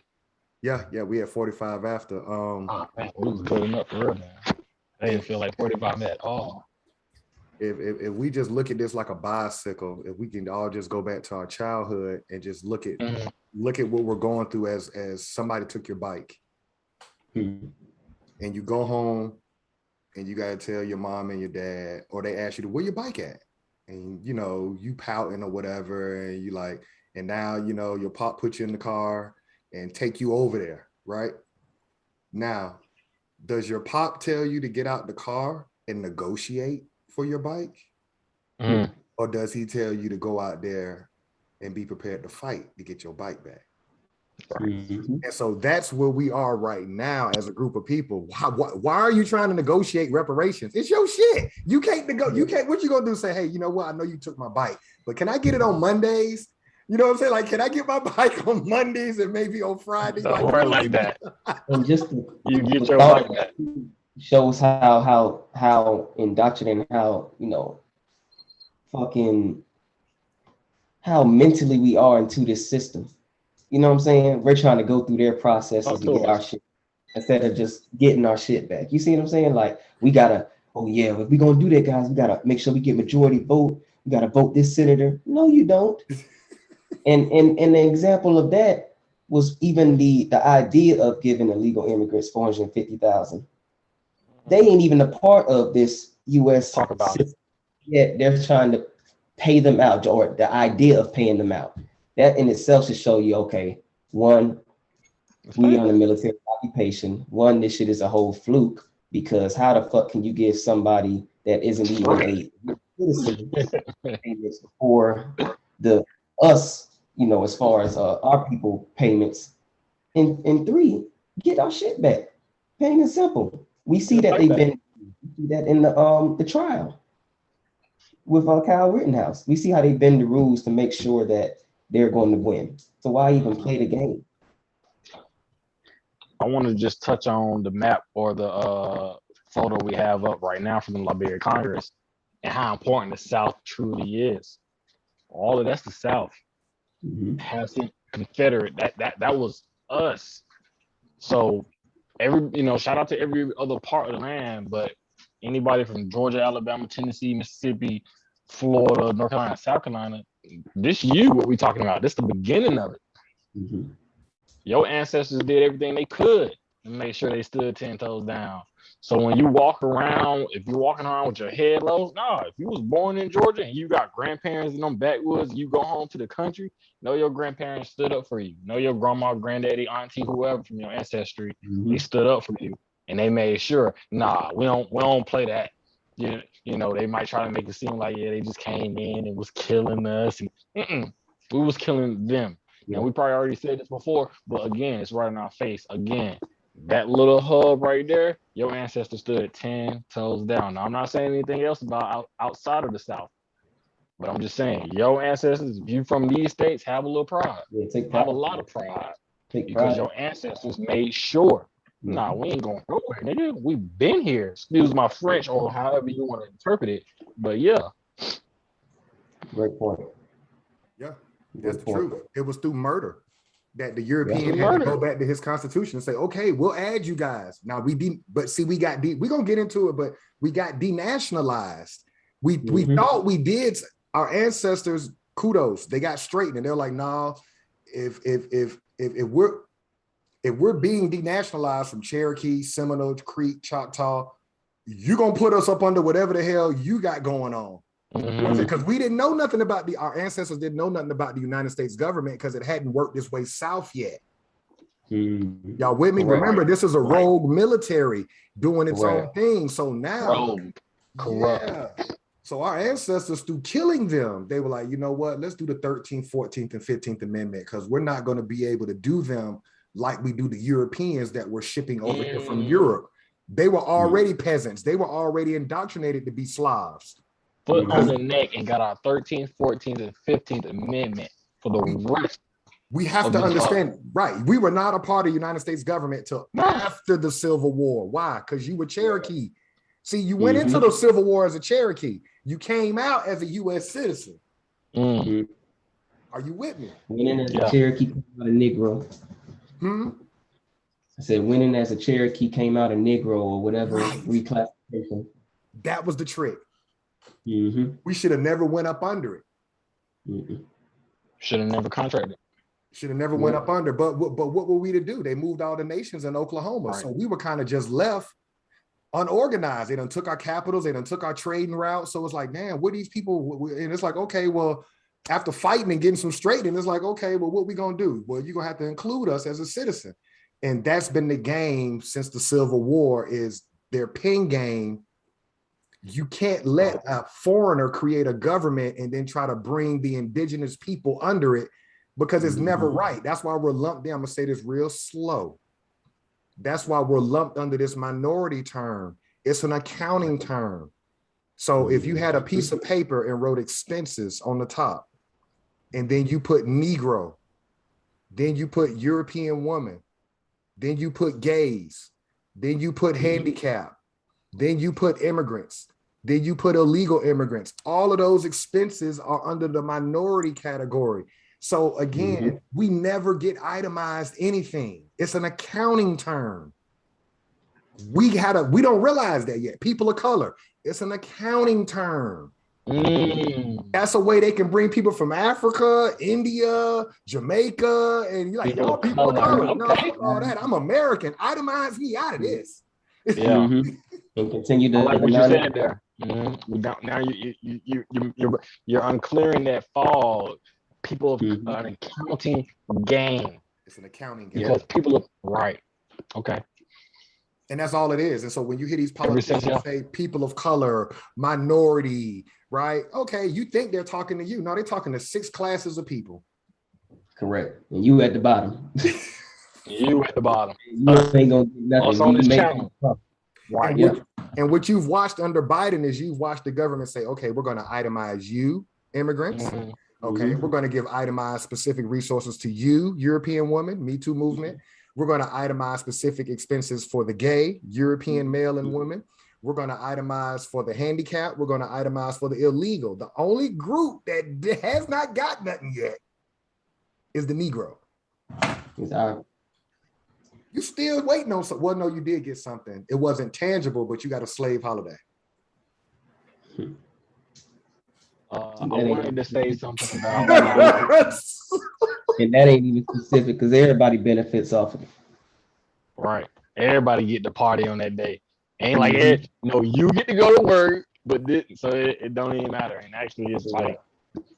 Yeah, we had 45 after. Oh man, we was building up for real, man. I didn't feel like 45 at all. If we just look at this like a bicycle, if we can all just go back to our childhood and just look at what we're going through as somebody took your bike, and you go home and you got to tell your mom and your dad, or they ask you to where your bike at, and you pouting or whatever, and you like, and now your pop put you in the car and take you over there, right? Now, does your pop tell you to get out the car and negotiate for your bike? Or does he tell you to go out there and be prepared to fight to get your bike back? And so that's where we are right now as a group of people. Why are you trying to negotiate reparations? It's your shit. You can't what you gonna do? Say, hey, you know what? I know you took my bike, but can I get it on Mondays? You know what I'm saying? Like, can I get my bike on Mondays and maybe on Fridays? Don't worry like that. And just You get the your thought bike back. shows how indoctrinating, how fucking how mentally we are into this system. You know what I'm saying? We're trying to go through their processes Talk to to get our us. shit instead of just getting our shit back. You see what I'm saying? Like we gotta, oh yeah, if we're gonna do that, guys, we gotta make sure we get majority vote. We gotta vote this senator. No, you don't. And the example of that was even the idea of giving illegal immigrants 450,000. They ain't even a part of this U.S. Talk about it. system yet. They're trying to pay them out, or the idea of paying them out. That in itself should show you, okay, one, we on a military occupation. One, this shit is a whole fluke, because how the fuck can you give somebody that isn't even a citizen payments for the us, as far as our people payments? And three, get our shit back. Plain and simple. We see that they've been that in the trial with Kyle Rittenhouse. We see how they bend the rules to make sure that they're going to win. So why even play the game? I want to just touch on the map or the photo we have up right now from the Library of Congress and how important the South truly is. All of that's the South. Has the Confederate. That was us. So shout out to every other part of the land, but anybody from Georgia, Alabama, Tennessee, Mississippi, Florida, North Carolina, South Carolina, what we talking about. This the beginning of it. Your ancestors did everything they could to make sure they stood 10 toes down. So when you walk around, if you're walking around with your head low, if you was born in Georgia and you got grandparents in them backwoods, you go home to the country, know your grandparents stood up for you. Know your grandma, granddaddy, auntie, whoever from your ancestry, they stood up for you. And they made sure, we don't play that. They might try to make it seem like, they just came in and was killing us. And we was killing them. And we probably already said this before, but again, it's right in our face. Again, that little hub right there, your ancestors stood 10 toes down. Now, I'm not saying anything else about outside of the South, but I'm just saying, your ancestors, if you from these states, have a little pride. Have a lot of pride. Because your ancestors made sure, we ain't going nowhere, nigga. We've been here. Excuse my French or however you want to interpret it. But yeah. Great point. Yeah. That's the truth. It was through murder that the European had to go back to his constitution and say, okay, we'll add you guys. Now we're gonna get into it, but we got denationalized. We thought we did. Our ancestors, kudos, they got straightened, and they're like, nah, if we're being denationalized from Cherokee, Seminole, Creek, Choctaw, you're gonna put us up under whatever the hell you got going on. Because we didn't know nothing about our ancestors didn't know nothing about the United States government because it hadn't worked this way south yet. Y'all with me? Correct. Remember, this is a rogue military doing its own thing. So now, so our ancestors, through killing them, they were like, you know what? Let's do the 13th, 14th, and 15th Amendment because we're not going to be able to do them like we do the Europeans that were shipping over here from Europe. They were already peasants. They were already indoctrinated to be Slavs. Foot on the neck and got our 13th, 14th, and 15th Amendment for the rest. We have to understand, right? We were not a part of the United States government till after the Civil War. Why? Because you were Cherokee. See, you went into the Civil War as a Cherokee. You came out as a U.S. citizen. Are you with me? Winning as a Cherokee came out a Negro. I said winning as a Cherokee came out a Negro or whatever reclassification. That was the trick. We should have never went up under it. Should have never contracted. Should have never went up under. But what were we to do? They moved all the nations in Oklahoma. So we were kind of just left unorganized. They done took our capitals. They done took our trading routes. So it's like, man, what these people? And it's like, okay, well, after fighting and getting some straightening, it's like, okay, well, what we going to do? Well, you're going to have to include us as a citizen. And that's been the game since the Civil War is their pin game. You can't let a foreigner create a government and then try to bring the indigenous people under it because it's never right. That's why we're lumped in. I'm going to say this real slow. That's why we're lumped under this minority term. It's an accounting term. So if you had a piece of paper and wrote expenses on the top, and then you put Negro, then you put European woman, then you put gays, then you put handicap, then you put immigrants, then you put illegal immigrants. All of those expenses are under the minority category. So again, we never get itemized anything. It's an accounting term. We don't realize that yet. People of color, it's an accounting term. That's a way they can bring people from Africa, India, Jamaica, and you're like, oh, people of color. Okay. No, fuck all that. I'm American. Itemize me out of this. Yeah, and continue to. I like what you said there. Now you're unclearing that fog. People of an accounting game. It's an accounting game because people are right. Okay. And that's all it is. And so when you hear these politicians say people of color, minority, right? Okay, you think they're talking to you. No, they're talking to 6 classes of Correct. And you at the bottom. You at the bottom. You ain't gonna get nothing. On this channel. Right. And what you've watched under Biden is you've watched the government say, okay, we're going to itemize you, immigrants. Okay, we're going to give itemized specific resources to you, European woman, Me Too movement. We're going to itemize specific expenses for the gay, European male and women. We're going to itemize for the handicap. We're going to itemize for the illegal. The only group that has not got nothing yet is the Negro. You still waiting on something. Well, no, you did get something. It wasn't tangible, but you got a slave holiday. I wanted to say something about and that ain't even specific because everybody benefits off of it. Right. Everybody get to party on that day. Ain't like it. No, you get to go to work, but it don't even matter. And actually, it's like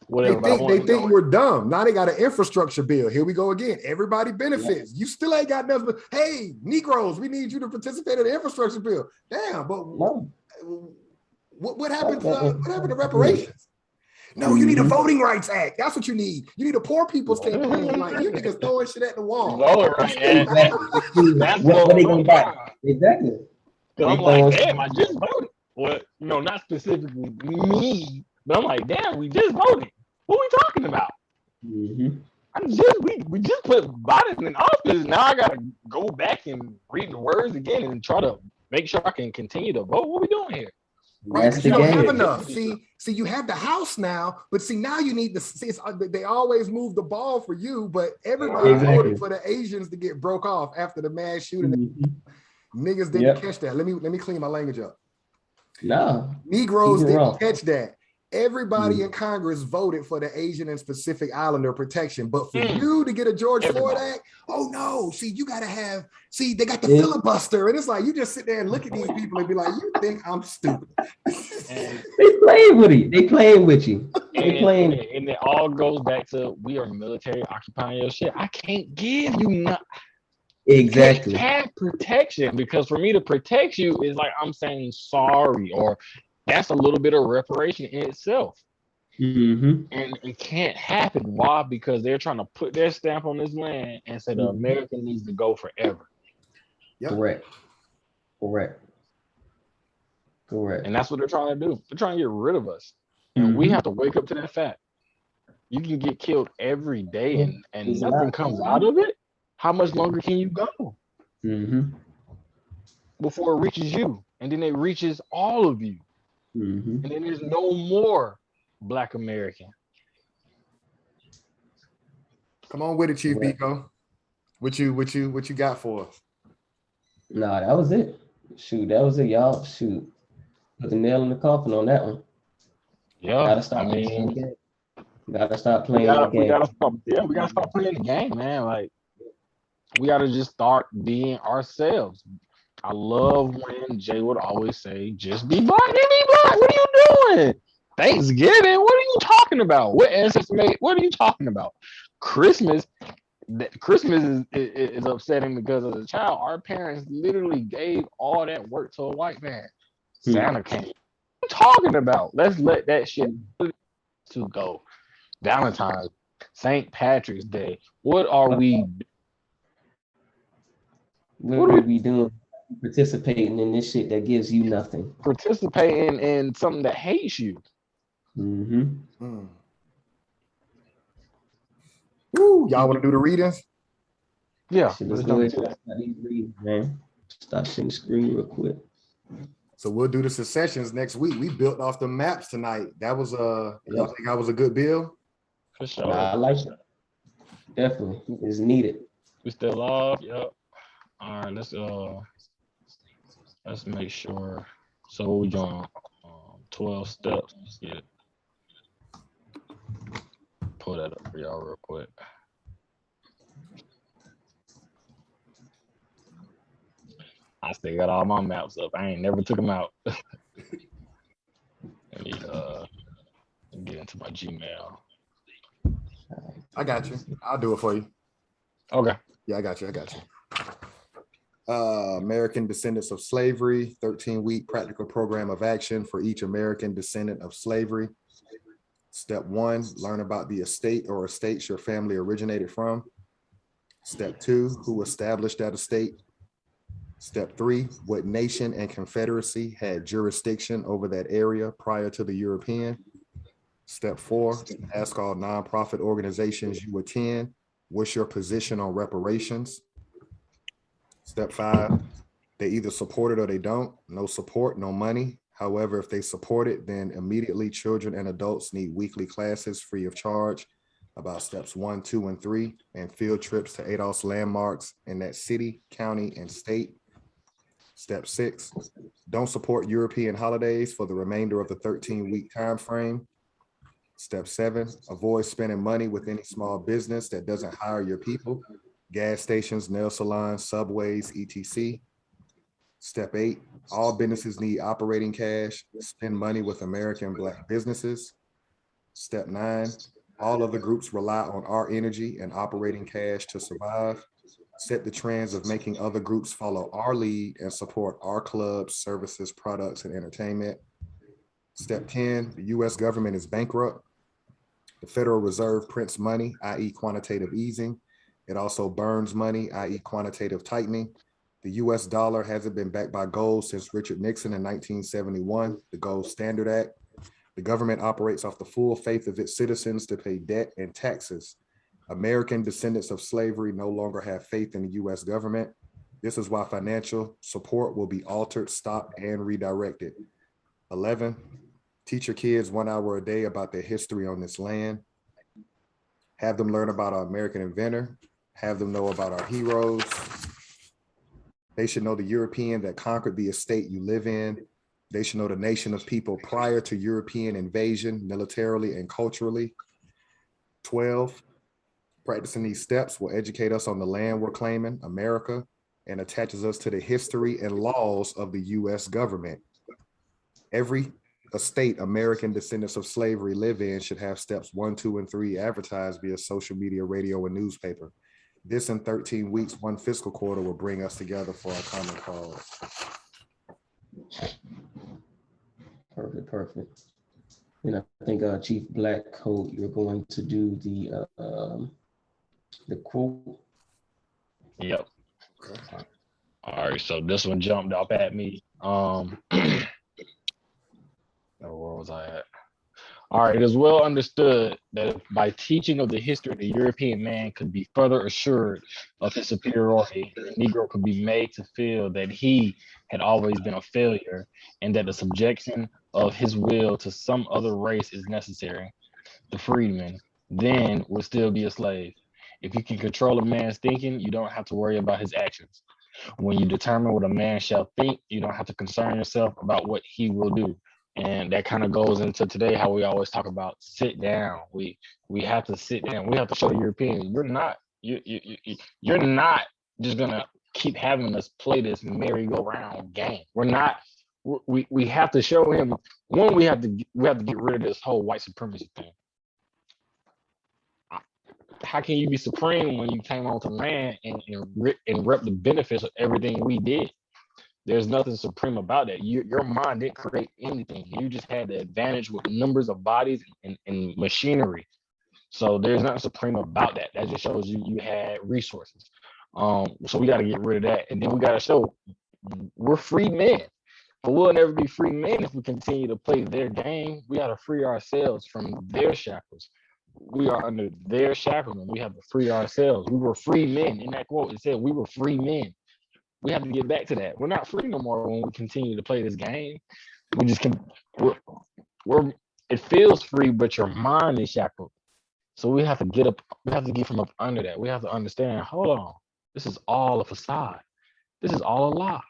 whatever. They think we're dumb. Now they got an infrastructure bill. Here we go again. Everybody benefits. You still ain't got nothing. But, hey, Negroes, we need you to participate in the infrastructure bill. Damn, but what happened to reparations? No, you need a Voting Rights Act. That's what you need. You need a poor people's campaign. Like you niggas throwing shit at the wall. That's what they gonna buy. Exactly. I'm like, damn, I just voted. Well, not specifically me, but I'm like, damn, we just voted. What are we talking about? We just put Biden in office. Now I gotta go back and read the words again and try to make sure I can continue to vote. What are we doing here? Right, you don't have enough. See, you have the House now, but see, now you need they always move the ball for you, but everybody voted for the Asians to get broke off after the mass shooting. Niggas didn't catch that. Let me clean my language up. No. Negroes didn't catch that. Everybody in Congress voted for the Asian and Pacific Islander protection, but for you to get a George Floyd Act, oh no, see, you gotta have, they got the filibuster, and it's like, you just sit there and look at these people and be like, you think I'm stupid. They playing with you. They playing with you. They playing. And it all goes back to, we are military occupying your shit. I can't give you nothing. Exactly. You can't have protection, because for me to protect you is like I'm saying sorry, or that's a little bit of reparation in itself. And it can't happen. Why? Because they're trying to put their stamp on this land and say the American needs to go forever. Correct. And that's what they're trying to do. They're trying to get rid of us. And we have to wake up to that fact. You can get killed every day and nothing comes out of it. How much longer can you go before it reaches you? And then it reaches all of you. And then there's no more Black American. Come on with it, Chief Biko. What you got for us? Nah, that was it. Shoot, that was it, y'all. Shoot. Put the nail in the coffin on that one. Yeah. Gotta stop playing the game. Gotta stop playing the game. We gotta stop playing the game, man. Like, we gotta just start being ourselves. I love when Jay would always say, just be Black and be Black. What are you doing? Thanksgiving? What are you talking about? What ancestors made? What are you talking about? Christmas is upsetting because as a child, our parents literally gave all that work to a white man. Santa came. What are you talking about? Let's let that shit to go. Valentine's, St. Patrick's Day. What are we doing? Participating in this shit that gives you nothing. Participating in something that hates you. Woo, y'all want to do the readings? Yeah, Shit, let's let's go jump ahead and start these readings, man. Stop sharing the screen real quick. So we'll do the secessions next week. We built off the maps tonight. That was y'all think that was a good bill? for sure. Nah, I like it. Definitely, it's needed. We still off. Yep. All right, let's make sure. So what we doing? 12 steps. Let's get it. Pull that up for y'all real quick. I still got all my maps up. I ain't never took them out. Let me get into my Gmail. I got you. I'll do it for you. Okay. Yeah, I got you. American Descendants of Slavery, 13-week practical program of action for each American descendant of slavery. Step 1, learn about the estate or estates your family originated from. Step 2, who established that estate. Step 3, what nation and confederacy had jurisdiction over that area prior to the European. Step 4, ask all nonprofit organizations you attend, what's your position on reparations? Step 5, they either support it or they don't. No support, no money. However, if they support it, then immediately children and adults need weekly classes free of charge about steps 1, 2, and 3, and field trips to ADOS landmarks in that city, county, and state. Step 6, don't support European holidays for the remainder of the 13-week time frame. Step 7, avoid spending money with any small business that doesn't hire your people. Gas stations, nail salons, subways, etc. Step 8, all businesses need operating cash. Spend money with American Black businesses. Step 9, all other groups rely on our energy and operating cash to survive. Set the trends of making other groups follow our lead and support our clubs, services, products, and entertainment. Step 10, the US government is bankrupt. The Federal Reserve prints money, i.e. quantitative easing. It also burns money, i.e. quantitative tightening. The US dollar hasn't been backed by gold since Richard Nixon in 1971, the Gold Standard Act. The government operates off the full faith of its citizens to pay debt and taxes. American descendants of slavery no longer have faith in the US government. This is why financial support will be altered, stopped, and redirected. 11, teach your kids 1 hour a day about their history on this land. Have them learn about our American inventor. Have them know about our heroes. They should know the European that conquered the estate you live in. They should know the nation of people prior to European invasion, militarily and culturally. 12, practicing these steps will educate us on the land we're claiming, America, and attaches us to the history and laws of the US government. Every estate American descendants of slavery live in should have steps 1, 2, and 3 advertised via social media, radio, and newspaper. This in 13 weeks, 1 fiscal quarter will bring us together for our common cause. Perfect. And I think Chief Black Coat, you're going to do the quote. Yep. All right, so this one jumped up at me. Where was I at? All right, it is well understood that by teaching of the history of the European man could be further assured of his superiority, the Negro could be made to feel that he had always been a failure and that the subjection of his will to some other race is necessary. The freedman then would still be a slave. If you can control a man's thinking, you don't have to worry about his actions. When you determine what a man shall think, you don't have to concern yourself about what he will do. And that kind of goes into today how we always talk about sit down. We have to sit down. We have to show the Europeans you're not just gonna keep having us play this merry-go-round game. We're not. We have to show him. One, we have to get rid of this whole white supremacy thing. How can you be supreme when you came onto land and rep the benefits of everything we did? There's nothing supreme about that. Your mind didn't create anything. You just had the advantage with numbers of bodies and machinery. So there's nothing supreme about that. That just shows you had resources. So we got to get rid of that. And then we got to show we're free men. But we'll never be free men if we continue to play their game. We got to free ourselves from their shackles. we are under their shackles, we have to free ourselves. We were free men. In that quote, it said we were free men. We have to get back to that. We're not free no more when we continue to play this game. We just can. We're it feels free, but your mind is shackled. So we have to get up. We have to get from up under that. We have to understand. Hold on, this is all a facade. This is all a lie.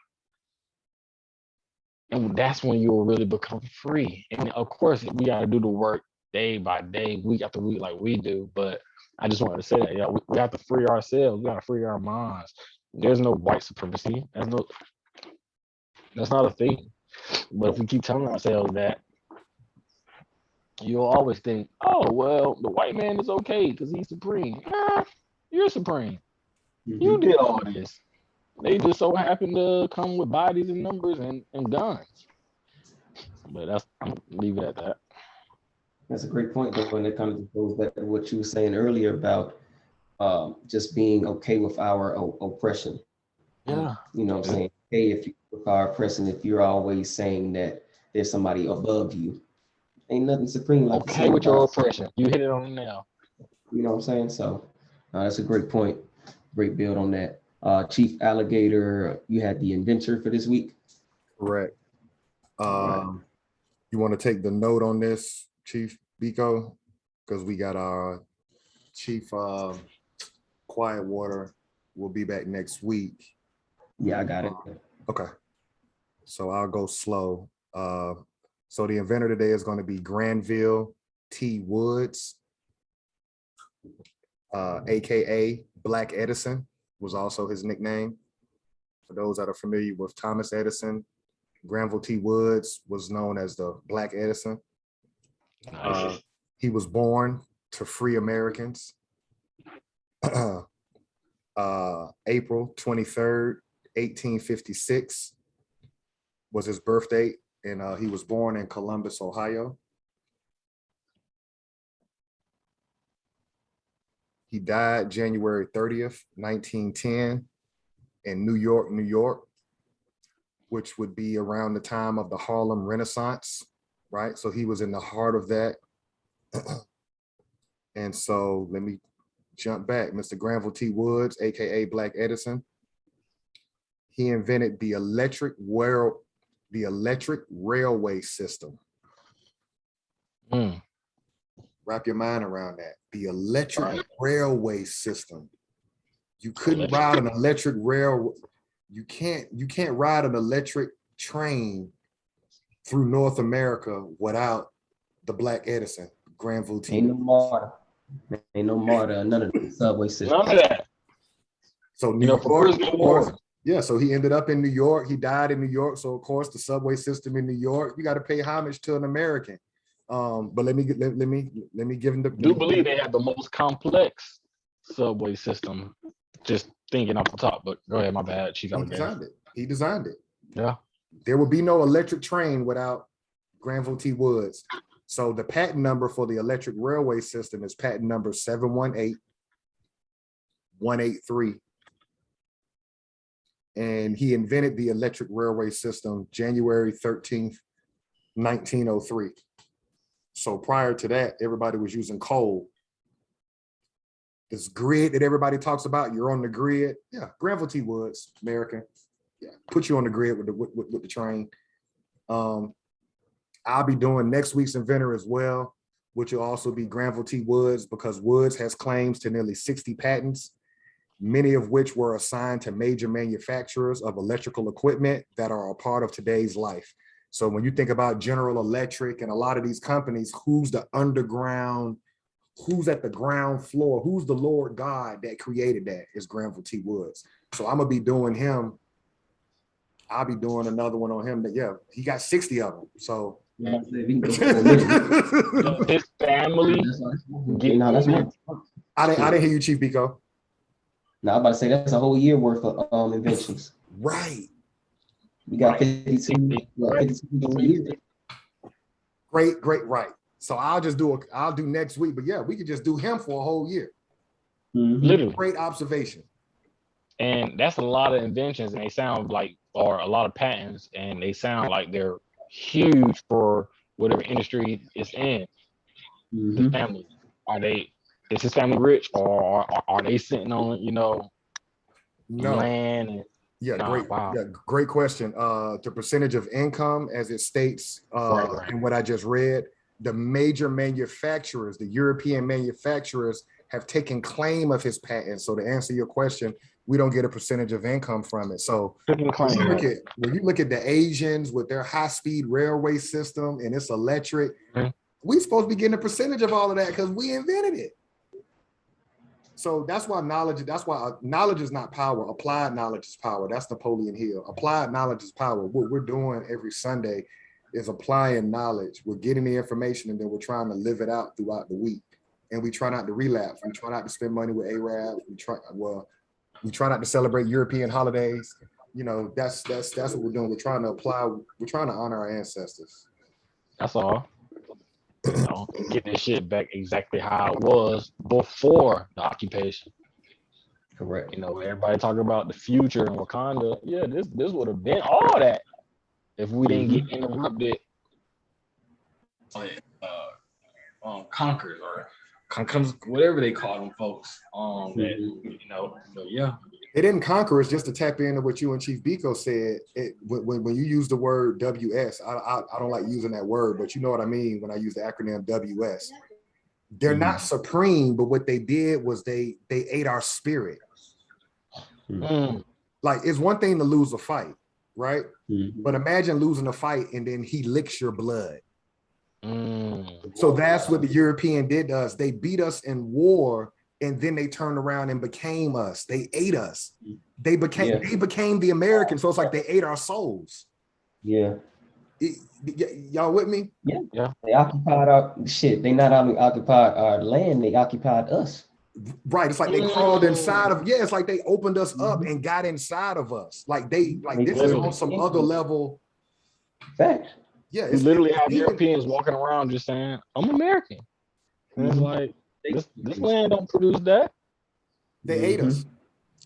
And that's when you'll really become free. And of course, we got to do the work day by day, week after week, like we do. But I just wanted to say that, we have to free ourselves. We got to free our minds. There's no white supremacy. That's not a thing. But if we keep telling ourselves that, you'll always think, oh, well, the white man is okay because he's supreme. You're supreme. You did all this. They just so happen to come with bodies and numbers and guns. But I'm leave it at that. That's a great point, though, and it kind of goes back to what you were saying earlier about just being okay with our oppression. Yeah. You know what I'm saying? Hey, if you with our oppression, if you're always saying that there's somebody above you, ain't nothing supreme like okay with your oppression. You hit it on the nail. You know what I'm saying? So that's a great point. Great build on that. Chief Alligator, you had the Inventor for this week. Correct. You want to take the note on this, Chief Biko? Because we got our Chief Quietwater will be back next week. Yeah, I got it. Okay. So I'll go slow. So the inventor today is going to be Granville T Woods, aka Black Edison was also his nickname. For those that are familiar with Thomas Edison, Granville T Woods was known as the Black Edison. Nice. He was born to free Americans. April 23rd, 1856 was his birth date, and he was born in Columbus, Ohio. He died January 30th, 1910 in New York, New York, which would be around the time of the Harlem Renaissance, right? So he was in the heart of that. And so let me jump back. Mr. Granville T Woods, aka Black Edison, he invented the electric railway system. Wrap your mind around that. The electric railway system. You couldn't ride an electric rail. You can't ride an electric train through North America without the Black Edison, Granville T. Ain't no MARTA, none of the subway system. None of that. So New York, of course, yeah. So he ended up in New York. He died in New York. So of course, the subway system in New York, you got to pay homage to an American. But let me give him the. Do believe they have the most complex subway system. Just thinking off the top, but go ahead, my bad. Chief Alligator. He designed it. Yeah. There would be no electric train without Granville T. Woods. So the patent number for the electric railway system is patent number 718-183. And he invented the electric railway system January 13th, 1903. So prior to that, everybody was using coal. This grid that everybody talks about, you're on the grid. Yeah, Granville T. Woods, American. Yeah, put you on the grid with the train. I'll be doing next week's inventor as well, which will also be Granville T. Woods, because Woods has claims to nearly 60 patents, many of which were assigned to major manufacturers of electrical equipment that are a part of today's life. So when you think about General Electric and a lot of these companies, who's the underground, who's at the ground floor, who's the Lord God that created that is Granville T. Woods. So I'm gonna be doing him. I'll be doing another one on him. But yeah, he got 60 of them. So his family. I didn't hear you, Chief Biko. Now I'm about to say that's a whole year worth of inventions. Right. We got 52 years. Great, right. So I'll do next week. But yeah, we could just do him for a whole year. Literally. Great observation. And that's a lot of inventions, and they sound like, or a lot of patents, and they sound like they're huge for whatever industry it's in. The family. is his family rich, or are they sitting on, No. land? And, Yeah, great question. The percentage of income, as it states right. in what I just read, the major manufacturers, the European manufacturers, have taken claim of his patent. So to answer your question, we don't get a percentage of income from it. So when you look at the Asians with their high-speed railway system and it's electric, we supposed to be getting a percentage of all of that because we invented it. So that's why knowledge is not power. Applied knowledge is power. That's Napoleon Hill. Applied knowledge is power. What we're doing every Sunday is applying knowledge. We're getting the information and then we're trying to live it out throughout the week. And we try not to relapse. We try not to spend money with Arabs. We try not to celebrate European holidays. That's what we're doing. We're trying to honor our ancestors. That's all. Get this shit back exactly how it was before the occupation. Correct. Everybody talking about the future and Wakanda. Yeah, this would have been all that if we didn't get interrupted. Conquerors or whatever they call them folks. But yeah. It didn't conquer us. Just to tap into what you and Chief Biko said, when you use the word WS, I don't like using that word, but you know what I mean when I use the acronym WS. They're not supreme, but what they did was they ate our spirit. Like, it's one thing to lose a fight, right? But imagine losing a fight and then he licks your blood. So that's what the European did to us. They beat us in war, and then they turned around and became us. They ate us. They became the Americans. So it's like they ate our souls. Yeah. Y'all with me? Yeah. They occupied our shit. They not only occupied our land, they occupied us. Right. It's like they crawled inside of, it's like they opened us up and got inside of us. Like this is on some other level. Fact. Yeah. You literally have Europeans walking around just saying, I'm American. And it's like, this land don't produce that. They ate us.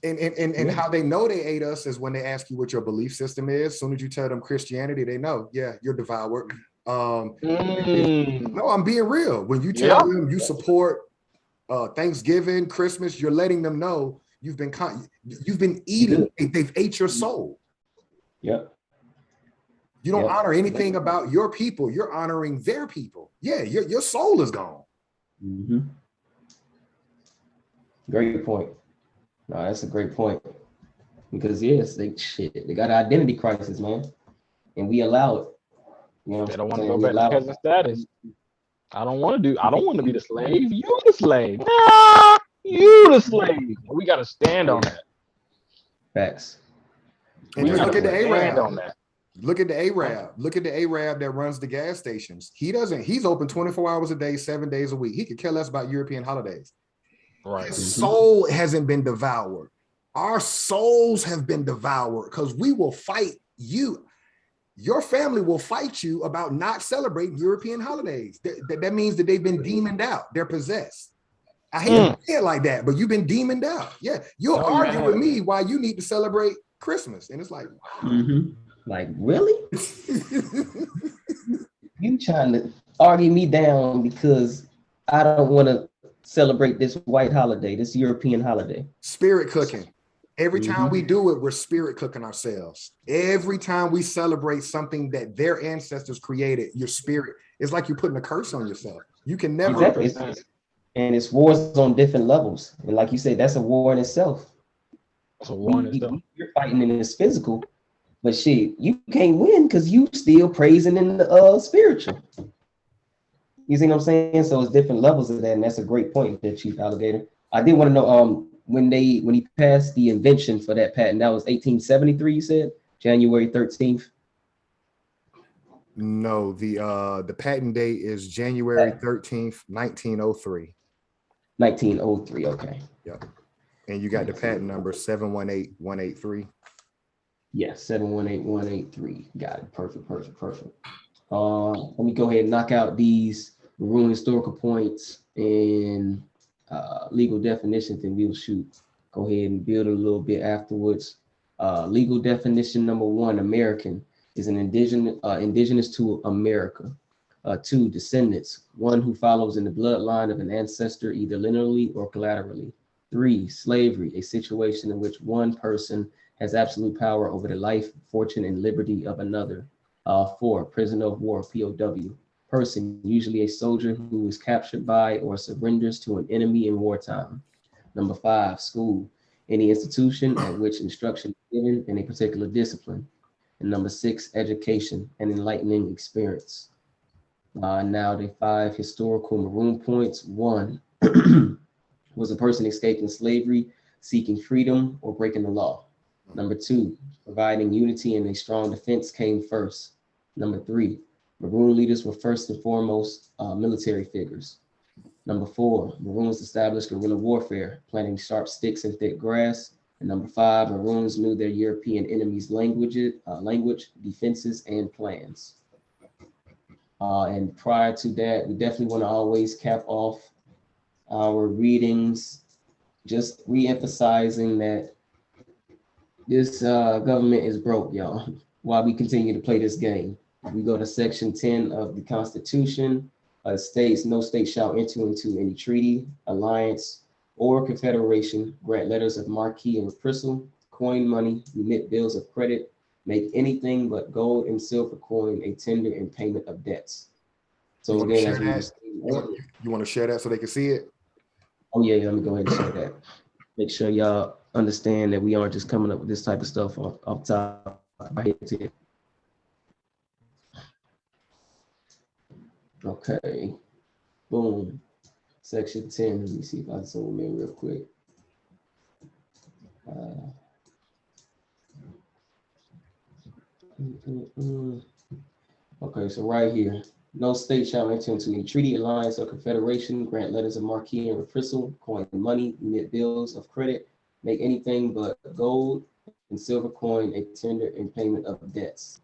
And how they know they ate us is when they ask you what your belief system is. As soon as you tell them Christianity, they know, you're devoured. No, I'm being real. When you tell them you support Thanksgiving, Christmas, you're letting them know you've been eating. They've ate your soul. Yep. You don't honor anything about your people. You're honoring their people. Yeah, your soul is gone. Great point. No, that's a great point. Because they got an identity crisis, man. And we allow it. They don't want to go back to peasant status. I don't want to be the slave. You the slave. Nah, you the slave. We got to stand on that. Facts. And look at the Arab. Look at the Arab. Look at the Arab that runs the gas stations. He's open 24 hours a day, 7 days a week. He could care less about European holidays. Right. His soul hasn't been devoured. Our souls have been devoured because we will fight you. Your family will fight you about not celebrating European holidays. That means that they've been demoned out. They're possessed. I hate to say it like that, but you've been demoned out. Yeah, you'll argue with me why you need to celebrate Christmas. And it's like, like, really? You trying to argue me down because I don't want to celebrate this white holiday, this European holiday. Spirit cooking. Every time we do it, we're spirit cooking ourselves. Every time we celebrate something that their ancestors created, your spirit, it's like you're putting a curse on yourself. You can never. Exactly. And it's wars on different levels. And like you said, that's a war in itself. That's a war in itself. You're fighting in this physical, but shit, you can't win because you still praising in the spiritual. You see what I'm saying? So it's different levels of that, and that's a great point there, Chief Alligator. I did want to know when he passed the invention for that patent, that was 1873, you said? January 13th? No, the patent date is January 13th, 1903. 1903, okay. Yep. And you got the patent number 718183. Yeah, 718183. Got it. Perfect. Let me go ahead and knock out these maroon historical points and legal definitions, and we'll go ahead and build a little bit afterwards. Legal definition number 1, American is an indigenous to America. 2, descendants, one who follows in the bloodline of an ancestor either linearly or collaterally. 3, slavery, a situation in which one person has absolute power over the life, fortune, and liberty of another. 4, prisoner of war, POW, person, usually a soldier who is captured by or surrenders to an enemy in wartime. Number 5, school, any institution at which instruction is given in a particular discipline. And number 6, education, an enlightening experience. Now the 5 historical maroon points. 1, was a person escaping slavery, seeking freedom, or breaking the law. Number 2, providing unity and a strong defense came first. Number 3, Maroon leaders were first and foremost military figures. Number 4, Maroons established guerrilla warfare, planting sharp sticks in thick grass. And number 5, Maroons knew their European enemies' language, defenses, and plans. And prior to that, we definitely want to always cap off our readings, just re-emphasizing that this government is broke, y'all, while we continue to play this game. We go to section 10 of the Constitution. States, no state shall enter into any treaty, alliance, or confederation, grant letters of marque and reprisal, coin money, remit bills of credit, make anything but gold and silver coin a tender in payment of debts. So again, as we were saying, you want to share that so they can see it? Oh yeah, let me go ahead and share that. Make sure y'all understand that we aren't just coming up with this type of stuff off top of our heads here. Okay, boom. Section 10, let me see if I zoom in real quick. Okay, so right here, no state shall enter into any treaty, alliance, or confederation, grant letters of marque and reprisal, coin money, emit bills of credit, make anything but gold and silver coin a tender in payment of debts.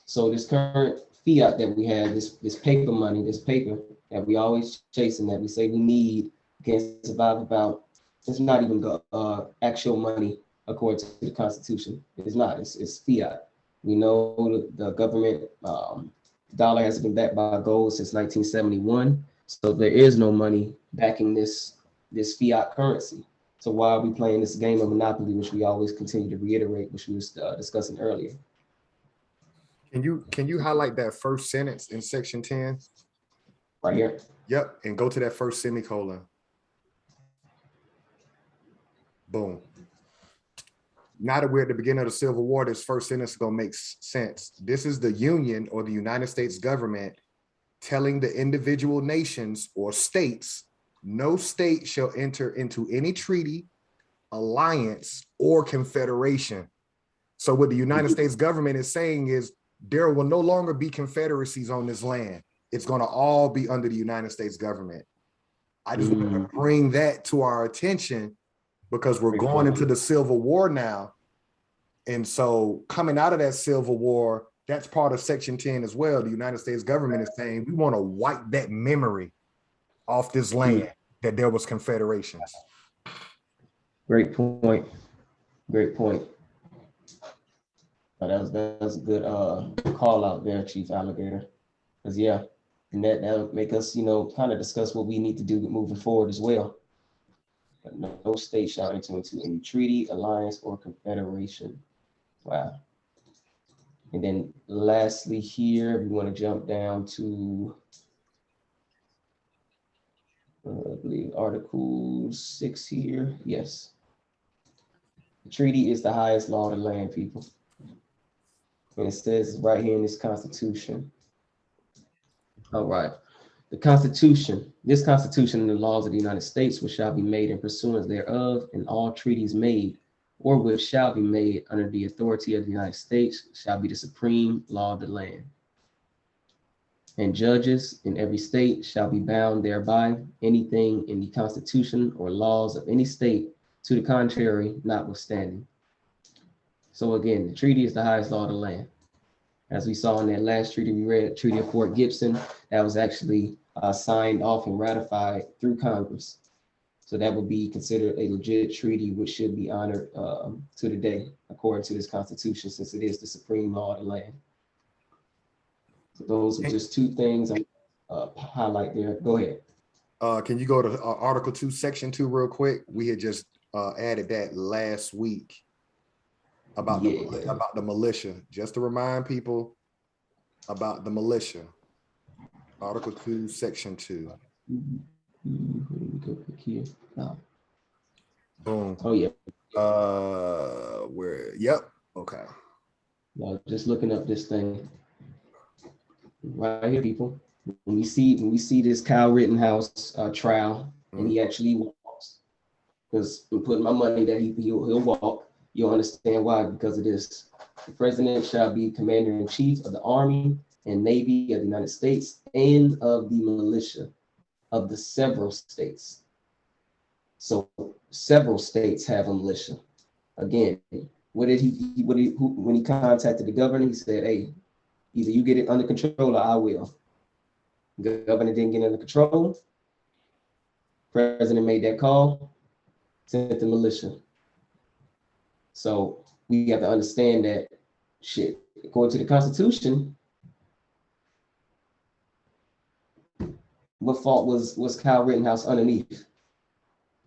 So this current fiat that we have, this paper money, this paper that we always chasing, that we say we need, can't survive about, it's not even actual money according to the Constitution. It's not, it's fiat. We know the government dollar has been backed by gold since 1971. So there is no money backing this fiat currency. So why are we playing this game of Monopoly, which we always continue to reiterate, which we was discussing earlier? Can you highlight that first sentence in section 10? Right here. Yep, and go to that first semicolon. Boom. Now that we're at the beginning of the Civil War, this first sentence is gonna make sense. This is the Union or the United States government telling the individual nations or states, no state shall enter into any treaty, alliance, or confederation. So what the United States government is saying is there will no longer be confederacies on this land. It's going to all be under the United States government. I just want to bring that to our attention because we're going into the Civil War now. And so coming out of that Civil War, that's part of section 10 as well. The United States government is saying we want to wipe that memory off this land that there was confederations. Great point. Great point. That was a good call out there, Chief Alligator. Because yeah, and that'll make us, kind of discuss what we need to do moving forward as well. But no state shall enter into any treaty, alliance, or confederation. Wow. And then lastly here, we want to jump down to, I believe, Article 6 here. Yes. The treaty is the highest law of the land, people. And it says right here in this Constitution. All right. The Constitution, this Constitution and the laws of the United States, which shall be made in pursuance thereof, and all treaties made, or which shall be made under the authority of the United States, shall be the supreme law of the land. And judges in every state shall be bound thereby, anything in the Constitution or laws of any state to the contrary notwithstanding. So again, the treaty is the highest law of the land. As we saw in that last treaty we read, Treaty of Fort Gibson, that was actually signed off and ratified through Congress. So that would be considered a legit treaty, which should be honored to the day, according to this Constitution, since it is the supreme law of the land. So those are just two things I highlight there. Go ahead. Can you go to Article 2, Section 2 real quick? We had just added that last week about the militia. Just to remind people about the militia. Article 2, Section 2. Go click here. Oh. Boom. Oh yeah. Yep. Okay. Just looking up this thing right here, people. When we see this Kyle Rittenhouse trial, and he actually walks, because I'm putting my money that he'll walk. You'll understand why, because of this. The president shall be commander-in-chief of the Army and Navy of the United States and of the militia of the several states. So several states have a militia. Again, when he contacted the governor, he said, hey, either you get it under control or I will. The governor didn't get under control. President made that call, sent the militia. So we have to understand that shit, according to the Constitution, what fault was Kyle Rittenhouse underneath?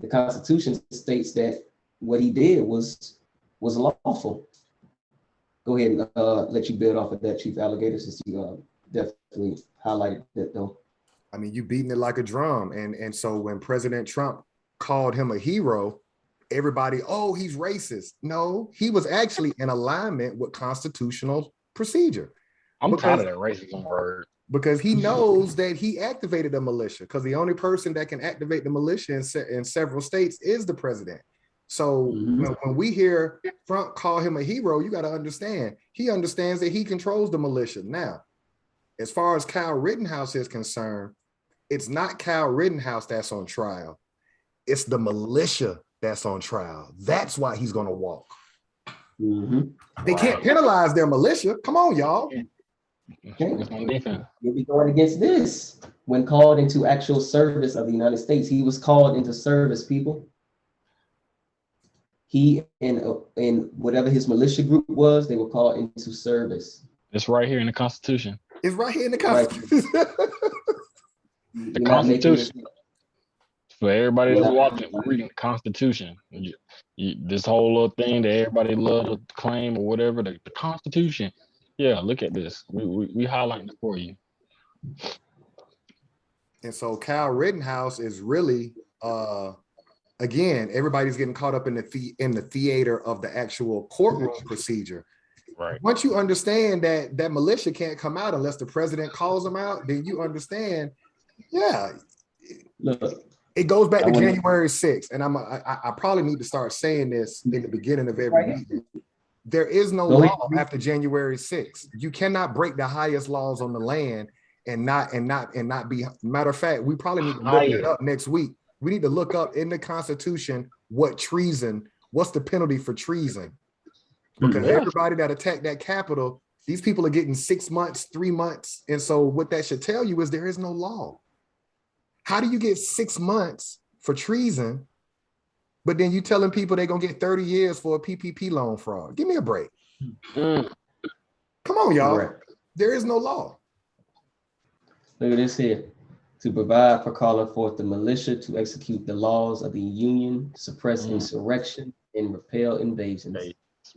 The Constitution states that what he did was lawful. Go ahead and let you build off of that, Chief Alligator, since you definitely highlighted that though. I mean, you beating it like a drum. And so when President Trump called him a hero, everybody, oh, he's racist. No, he was actually in alignment with constitutional procedure. I'm tired of that racism word. Because he knows that he activated the militia, because the only person that can activate the militia in several states is the president. So when we hear Trump call him a hero, you got to understand, he understands that he controls the militia. Now, as far as Kyle Rittenhouse is concerned, it's not Kyle Rittenhouse that's on trial. It's the militia that's on trial. That's why he's going to walk. They can't penalize their militia. Come on, y'all. Okay. You'll be going against this. When called into actual service of the United States, he was called into service, people. He and whatever his militia group was, they were called into service. It's right here in the Constitution. It's right here in the Constitution. The Constitution. For everybody that's watching, we're reading the Constitution. This whole little thing that everybody loves to claim or whatever, the Constitution. Yeah, look at this. We highlighting it for you. And so Kyle Rittenhouse is really, again, everybody's getting caught up in the theater of the actual courtroom procedure. Right. Once you understand that militia can't come out unless the president calls them out, then you understand, yeah. Look, it goes back to January 6th. And I probably need to start saying this in the beginning of every meeting. There is no law after January 6th. You cannot break the highest laws on the land and not be. Matter of fact, we probably need to look it up next week. We need to look up in the Constitution what's the penalty for treason. Because everybody that attacked that Capitol, these people are getting 6 months, 3 months. And so what that should tell you is there is no law. How do you get 6 months for treason, but then you telling people they're going to get 30 years for a PPP loan fraud? Give me a break. Come on, y'all. Right. There is no law. Look at this here. To provide for calling forth the militia to execute the laws of the Union, suppress insurrection, and repel invasions.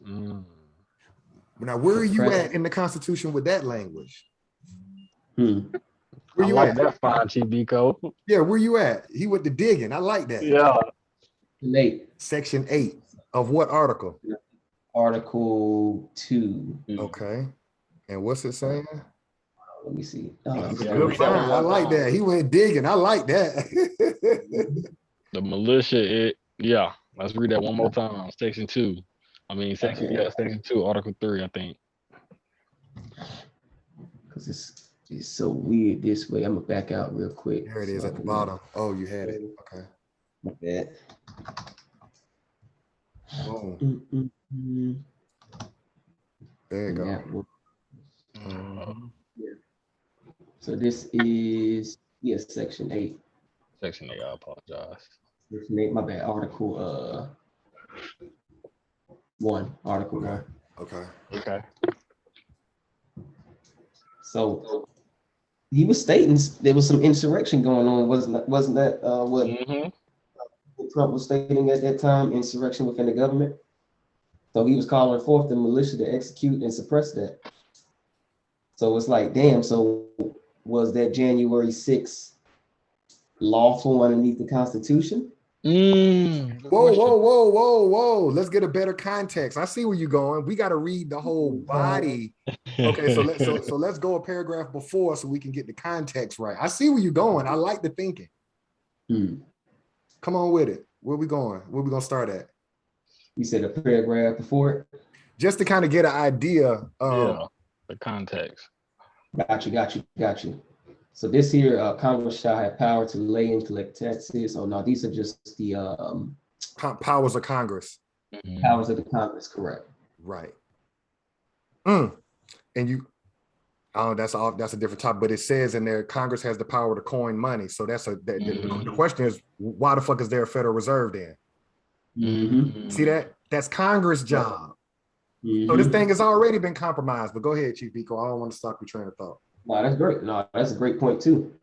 Now, where are you at in the Constitution with that language? Where you like at? That fine, Chibico. Yeah, where you at? He went to digging. I like that. Yeah. Section 8 of what article? Article 2. Okay. And what's it saying? Let me see. I like that. He went digging. I like that. The militia, let's read that one more time. Section 2. Section 2, Article 3, I think. Because it's so weird this way. I'm gonna back out real quick. There it is at the bottom. Oh, you had it. Okay. My bad. There you go. Yeah. So this is Section 8. Section 8. I apologize. Section 8. My bad. Article 1. Article 1. Okay. So he was stating there was some insurrection going on. Wasn't that what Trump was stating at that time? Insurrection within the government. So he was calling forth the militia to execute and suppress that. So it's like, damn. So was that January 6th lawful underneath the Constitution? Whoa. Let's get a better context. I see where you're going. We got to read the whole body. Okay, so let's go a paragraph before so we can get the context right. I see where you're going. I like the thinking. Come on with it. Where we going? Where we gonna start at? You said a paragraph before it? Just to kind of get an idea. The context. Got you. So this here, Congress shall have power to lay and collect taxes. Oh no, these are just the powers of Congress. Powers of the Congress, correct? Right. And that's a different topic. But it says in there, Congress has the power to coin money. So the question is, why the fuck is there a Federal Reserve then? See that? That's Congress' job. So this thing has already been compromised. But go ahead, Chief Biko. I don't want to stop your train of thought. No, that's great. No, that's a great point too.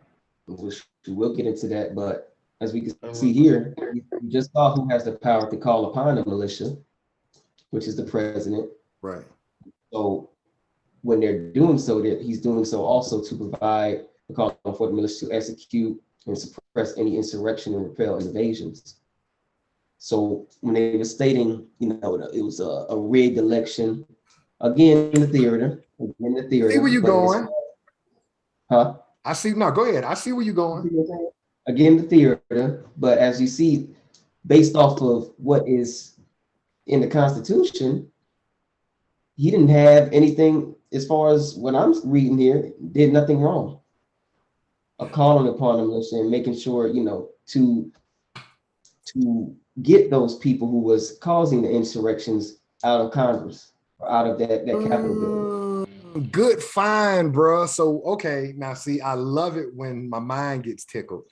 We'll get into that. But as we can see here, we just saw who has the power to call upon the militia, which is the president. Right. So when they're doing so, that he's doing so also to provide the call for the militia to execute and suppress any insurrection and repel invasions. So when they were stating, it was a rigged election, again in the theater. See where you going? Huh? I see. No, go ahead. I see where you're going. Again, the theater. But as you see, based off of what is in the Constitution, he didn't have anything, as far as what I'm reading here, did nothing wrong. A calling upon the militia and making sure, to get those people who was causing the insurrections out of Congress or out of that Capitol building. Good find, bro. So, okay. Now, see, I love it when my mind gets tickled.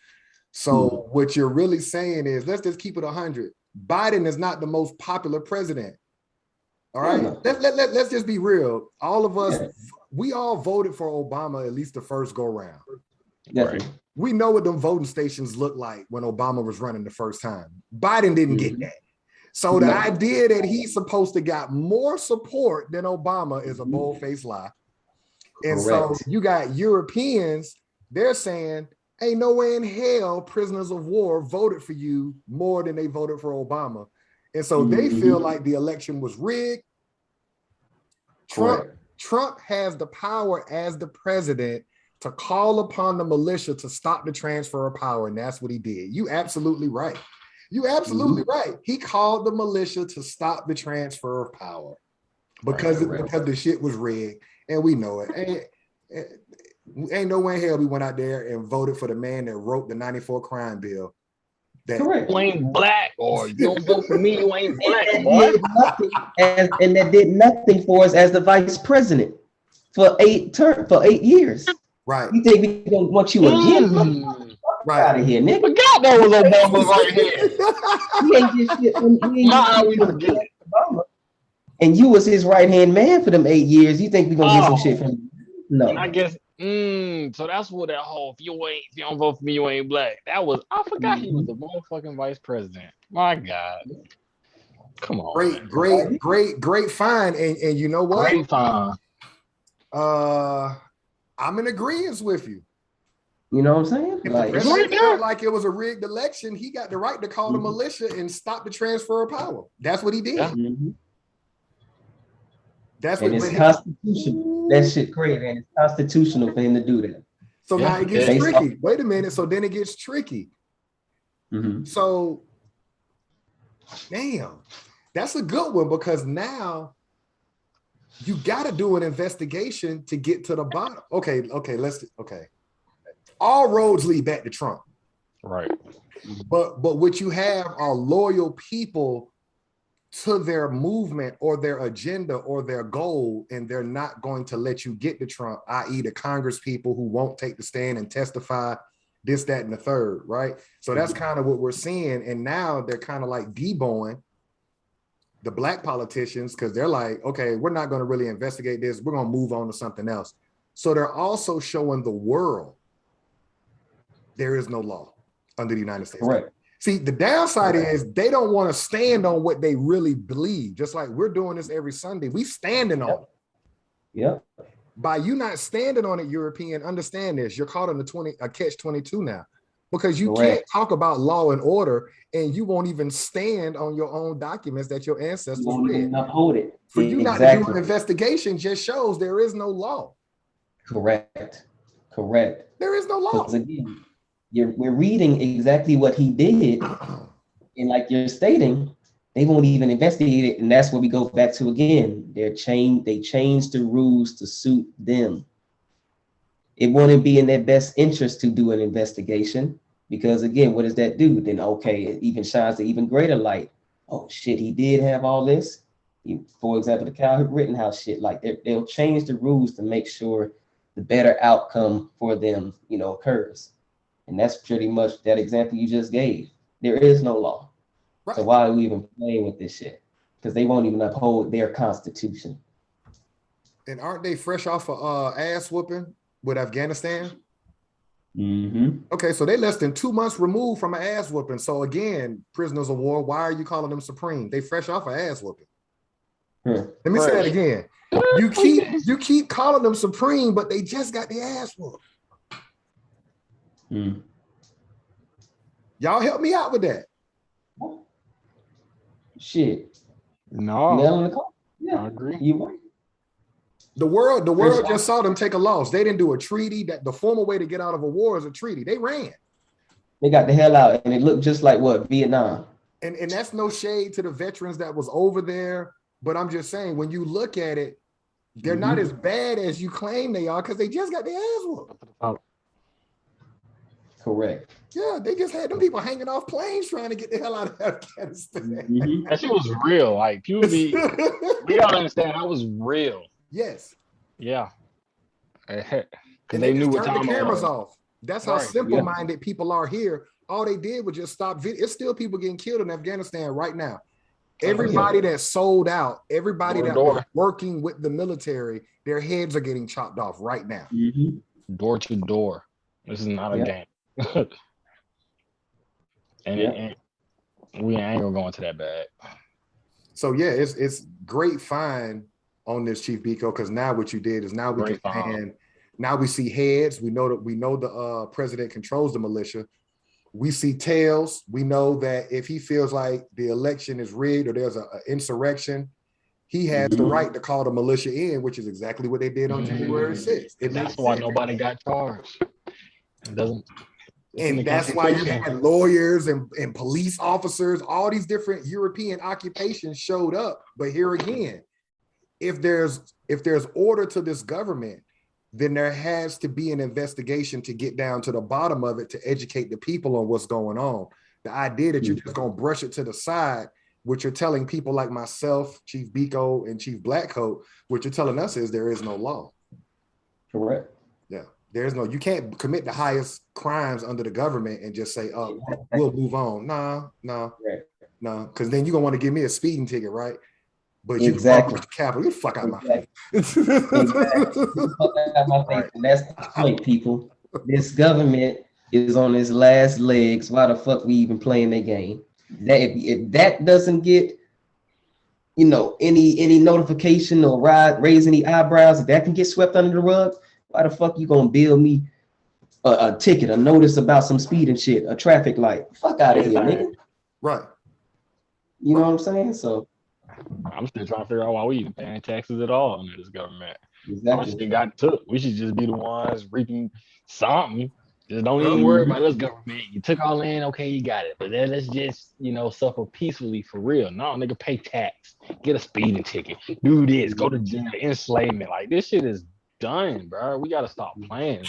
So what you're really saying is, let's just keep it 100. Biden is not the most popular president. All right. Let's just be real. All of us, we all voted for Obama at least the first go round. Right. We know what them voting stations looked like when Obama was running the first time. Biden didn't get that. So the idea that he's supposed to got more support than Obama is a bold-faced lie. And so you got Europeans, they're saying, ain't no way in hell prisoners of war voted for you more than they voted for Obama. And so they feel like the election was rigged. Trump has the power as the president to call upon the militia to stop the transfer of power, and that's what he did. You absolutely right. You absolutely right. He called the militia to stop the transfer of power because the shit was rigged, and we know it. Ain't no way in hell we went out there and voted for the man that wrote the 94 crime bill. You ain't black, or you don't vote for me, you ain't black. And that did nothing for us as the vice president for 8 years. Right. You think we gonna want you again? Right. Out of here, nigga. Forgot that was Obama right here. He ain't get shit from Obama. And you was his right-hand man for them 8 years. You think we gonna get some shit from him? No. And I guess so that's what that whole if you don't vote for me, you ain't black. That was I forgot he was the motherfucking vice president. My God. Come on. Great find. And you know what? Great find. I'm in agreement with you. You know what I'm saying? If the president felt like it was a rigged election, he got the right to call the militia and stop the transfer of power. That's what he did. Yeah. That's what it's constitutional. That shit crazy, and it's constitutional for him to do that. So now it gets tricky. Wait a minute. So then it gets tricky. So, damn, that's a good one because now you got to do an investigation to get to the bottom. Okay. All roads lead back to Trump. Right. But what you have are loyal people to their movement or their agenda or their goal, and they're not going to let you get to Trump, i.e. the Congress people who won't take the stand and testify this, that, and the third, right? So that's kind of what we're seeing. And now they're kind of like deboing the black politicians because they're like, okay, we're not going to really investigate this. We're going to move on to something else. So they're also showing the world there is no law under the United States. Correct. See, the downside is they don't want to stand on what they really believe. Just like we're doing this every Sunday, we standing on it. Yep. By you not standing on it, European, understand this. You're caught in a catch-22 now, because you can't talk about law and order and you won't even stand on your own documents that your ancestors read. Uphold it. For you not to do an investigation just shows there is no law. Correct. There is no law. Because again, we're reading exactly what he did, and like you're stating, they won't even investigate it, and that's what we go back to again. They changed the rules to suit them. It wouldn't be in their best interest to do an investigation, because again, what does that do? Then okay, it even shines an even greater light. Oh shit, he did have all this. For example, the Cal Rittenhouse shit. Like they'll change the rules to make sure the better outcome for them, occurs. And that's pretty much that example you just gave. There is no law. Right. So why are we even playing with this shit? Because they won't even uphold their constitution. And aren't they fresh off of ass whooping with Afghanistan? Mm-hmm. Okay, so they less than 2 months removed from an ass whooping. So again, prisoners of war, why are you calling them supreme? They fresh off of ass whooping. Let me say that again. You keep calling them supreme, but they just got the ass whooped. Y'all help me out with that. Shit. No. Yeah, I agree. You right. The world just saw them take a loss. They didn't do a treaty. That the formal way to get out of a war is a treaty. They ran. They got the hell out, and it looked just like what? Vietnam. And that's no shade to the veterans that was over there. But I'm just saying, when you look at it, they're not as bad as you claim they are, because they just got their ass whooped. Correct. Yeah, they just had them people hanging off planes trying to get the hell out of Afghanistan. That shit was real. Like, we gotta understand that was real. Yes. Yeah. Because they knew what time the cameras off. That's how simple-minded people are here. All they did was just stop video. It's still people getting killed in Afghanistan right now. Everybody that sold out, everybody that was working with the military, their heads are getting chopped off right now. Door to door. This is not a game. and we ain't gonna go into that bad. So yeah, it's great find on this, Chief Biko, because now what you did is now we can now we see heads. We know the president controls the militia. We see tails. We know that if he feels like the election is rigged or there's an insurrection, he has the right to call the militia in, which is exactly what they did on January 6th. That's why nobody got charged. It doesn't. And that's why you had lawyers and police officers, all these different European occupations showed up. But here again, if there's order to this government, then there has to be an investigation to get down to the bottom of it, to educate the people on what's going on. The idea that you're just going to brush it to the side, what you're telling people like myself, Chief Biko and Chief Blackcoat, what you're telling us is there is no law. Correct. Yeah. You can't commit the highest crimes under the government and just say, oh, we'll move on. No. Because then you're going to want to give me a speeding ticket, right? But you exactly. Capital, you fuck out my face. Exactly. Fuck out my face. And that's the point, people. This government is on its last legs. Why the fuck we even playing the game? That if that doesn't get, any notification or raise any eyebrows, if that can get swept under the rug, why the fuck you gonna bill me a ticket, a notice about some speed and shit, a traffic light? Fuck out of here, nigga. Right. You know what I'm saying? So I'm still trying to figure out why we even paying taxes at all under this government. Exactly. We should just be the ones reaping something. Just don't even worry about this government. You took all in, okay, you got it. But then let's just, suffer peacefully for real. No, nigga, pay tax, get a speeding ticket, do this, go to jail, enslavement. Like, this shit is done, bro. We gotta stop playing.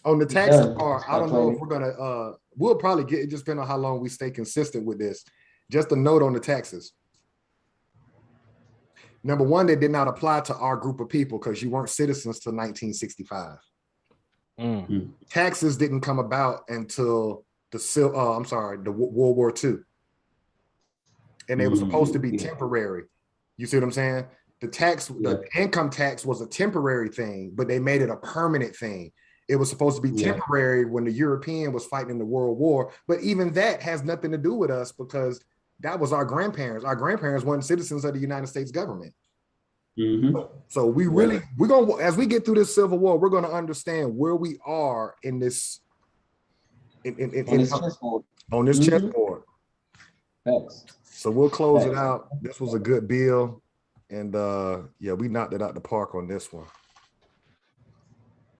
On the taxes part, I don't know if we're gonna we'll probably get it, just depending on how long we stay consistent with this. Just a note on the taxes. Number one, they did not apply to our group of people because you weren't citizens till 1965. Taxes didn't come about until the World War II. And they were supposed to be temporary. You see what I'm saying? The income tax was a temporary thing, but they made it a permanent thing. It was supposed to be temporary when the European was fighting in the World War, but even that has nothing to do with us because that was our grandparents. Our grandparents weren't citizens of the United States government. So we're gonna, as we get through this Civil War, we're gonna understand where we are in this on this chessboard. Thanks. So we'll close it out. This was a good bill, and yeah, we knocked it out the park on this one.